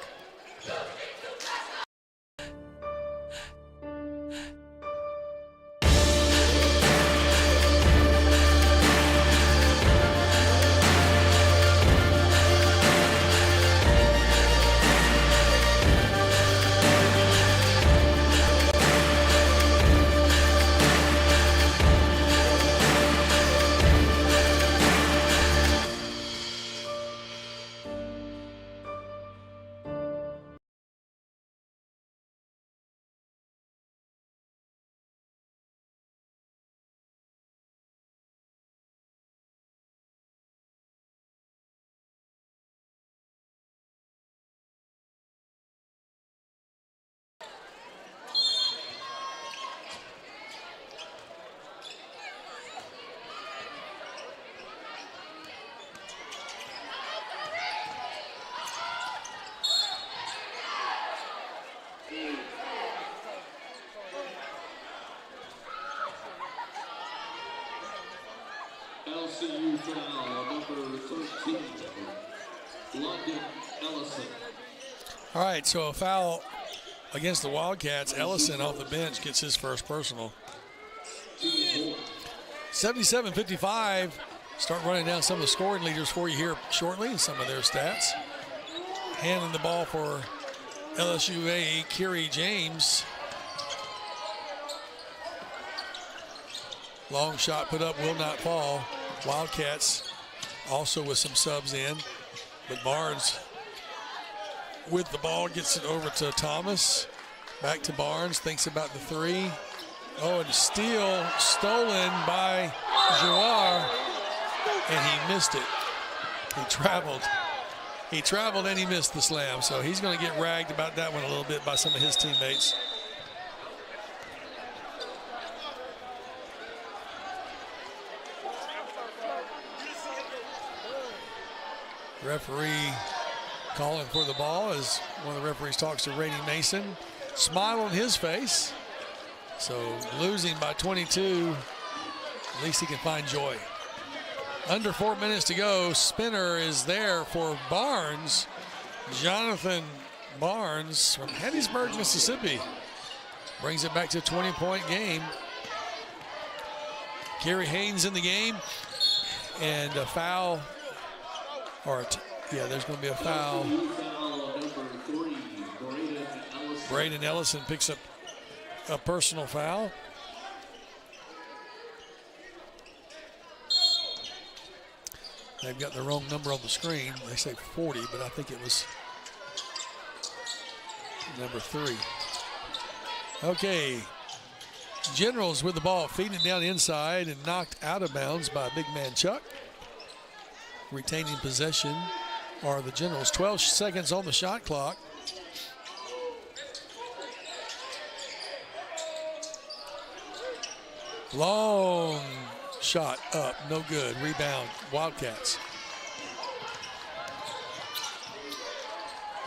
LSU foul, number 13, London Ellison. All right, so a foul against the Wildcats. Ellison off the bench gets his first personal. 77-55. Start running down some of the scoring leaders for you here shortly, some of their stats. Handling the ball for LSUA, Kerry James. Long shot put up, will not fall. Wildcats also with some subs in, but Barnes with the ball gets it over to Thomas. Back to Barnes, thinks about the three. Oh, and steal stolen by Jouar, and he missed it. He traveled and he missed the slam, so he's going to get ragged about that one a little bit by some of his teammates. Referee calling for the ball as one of the referees talks to Rady Mason. Smile on his face. So losing by 22, at least he can find joy. Under 4 minutes to go. Spinner is there for Barnes. Jonathan Barnes from Hattiesburg, Mississippi. Brings it back to a 20-point game. Kerry Haynes in the game. And a foul. There's going to be a foul. Braden Ellison picks up a personal foul. They've got the wrong number on the screen. They say 40, but I think it was number 3. Okay. Generals with the ball, feeding it down inside and knocked out of bounds by big man Chuck. Retaining possession are the Generals. 12 seconds on the shot clock. Long shot up, no good. Rebound, Wildcats.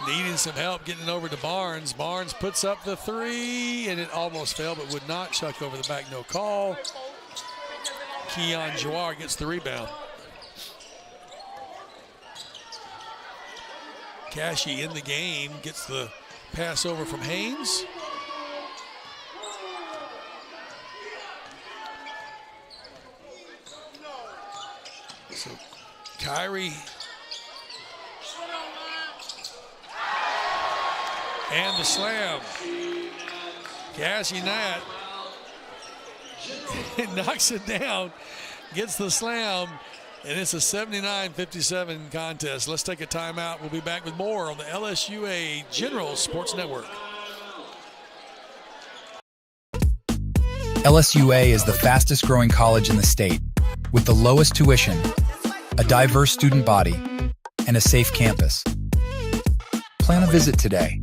Needing some help getting over to Barnes. Barnes puts up the three, and it almost fell, but would not. Chuck over the back, no call. Keon Jouar gets the rebound. Cashy in the game, gets the pass over from Haynes. So Kyrie and the slam. Cashy Nat knocks it down, gets the slam, and it's a 79-57 contest. Let's take a timeout. We'll be back with more on the LSUA General Sports Network. LSUA is the fastest growing college in the state, with the lowest tuition, a diverse student body, and a safe campus. Plan a visit today.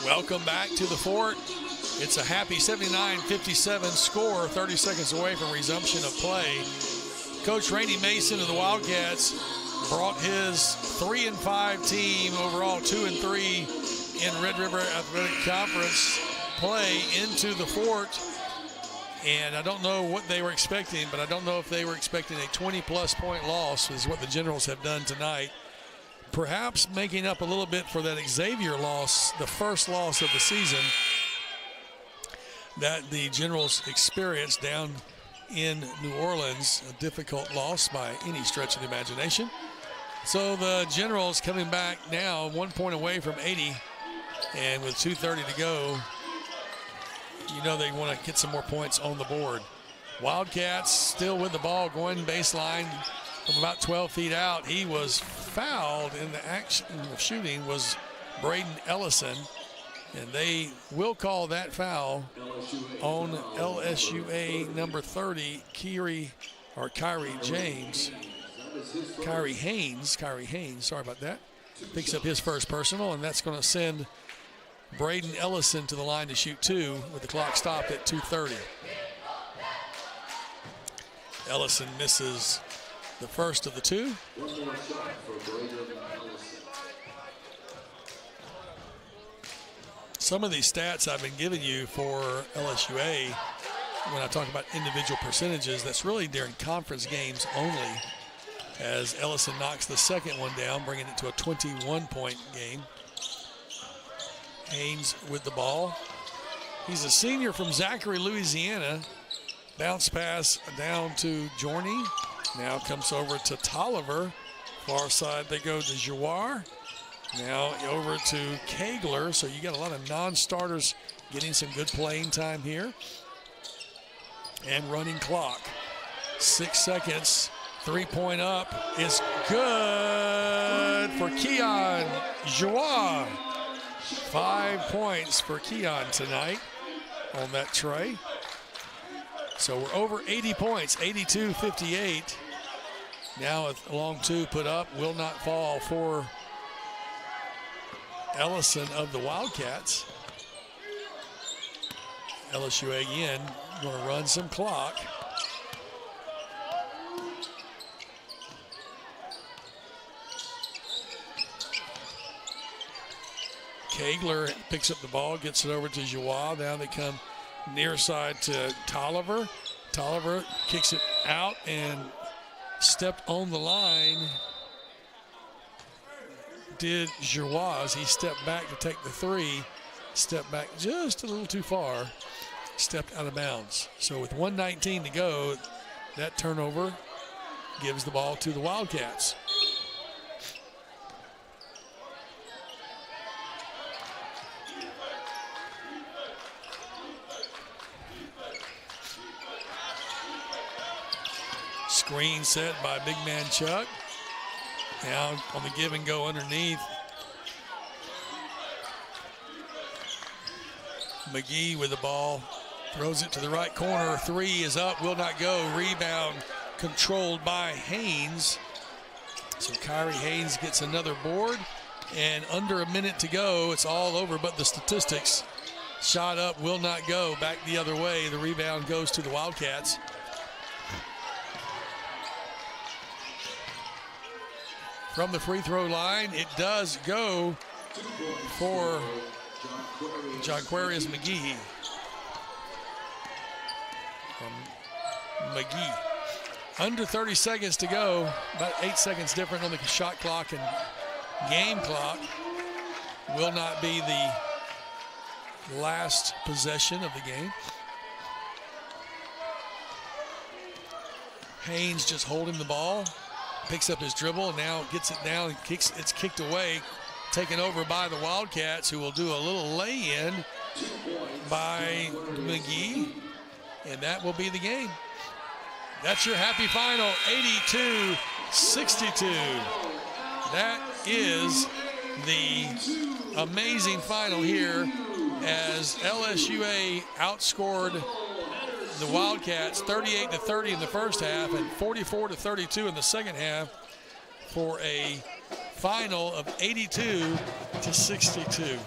Welcome back to the fort. It's a happy 79-57 score, 30 seconds away from resumption of play. Coach Rady Mason of the Wildcats brought his 3-5 team, overall 2-3 in Red River Athletic Conference play into the fort. And I don't know what they were expecting, but I don't know if they were expecting a 20-plus point loss, is what the Generals have done tonight. Perhaps making up a little bit for that Xavier loss, the first loss of the season that the Generals experienced down in New Orleans, a difficult loss by any stretch of the imagination. So the Generals coming back now 1 point away from 80, and with 2:30 to go, you know they want to get some more points on the board. Wildcats still with the ball, going baseline from about 12 feet out. He was fouled in the action of shooting, was Braden Ellison, And they will call that foul on LSUA number 30, Kyrie Haynes, sorry about that. Picks up his first personal, and that's going to send Braden Ellison to the line to shoot 2 with the clock stopped at 2:30. Ellison misses the first of the 2. One more shot for Braden Ellison. Some of these stats I've been giving you for LSUA, when I talk about individual percentages, that's really during conference games only, as Ellison knocks the second one down, bringing it to a 21-point game. Haynes with the ball. He's a senior from Zachary, Louisiana. Bounce pass down to Jorney. Now comes over to Tolliver. Far side they go to Jouar. Now over to Kegler. So you got a lot of non-starters getting some good playing time here. And running clock. 6 seconds. 3-point up is good for Keon Jouar. 5 points for Keon tonight on that tray. So we're over 80 points, 82-58. Now a long 2 put up, will not fall for Ellison of the Wildcats. LSUA again going to run some clock. Kegler picks up the ball, gets it over to Jouar. Now they come near side to Tolliver. Tolliver kicks it out and stepped on the line. Did Jouar as he stepped back to take the 3. Stepped back just a little too far. Stepped out of bounds. So with 1:19 to go, that turnover gives the ball to the Wildcats. Screen set by big man Chuck. Now on the give and go underneath. McGee with the ball. Throws it to the right corner. 3 is up, will not go. Rebound controlled by Haynes. So Kyrie Haynes gets another board. And under a minute to go, it's all over but the statistics. Shot up, will not go. Back the other way. The rebound goes to the Wildcats. From the free throw line, it does go for Jonquarius McGee. McGee. Under 30 seconds to go, about 8 seconds different on the shot clock and game clock. Will not be the last possession of the game. Haynes just holding the ball. Picks up his dribble, and now gets it down and kicks. It's kicked away, taken over by the Wildcats, who will do a little lay-in by McGee, and that will be the game. That's your happy final, 82-62. That is the amazing final here as LSUA outscored the Wildcats 38-30 in the first half and 44-32 in the second half for a final of 82-62.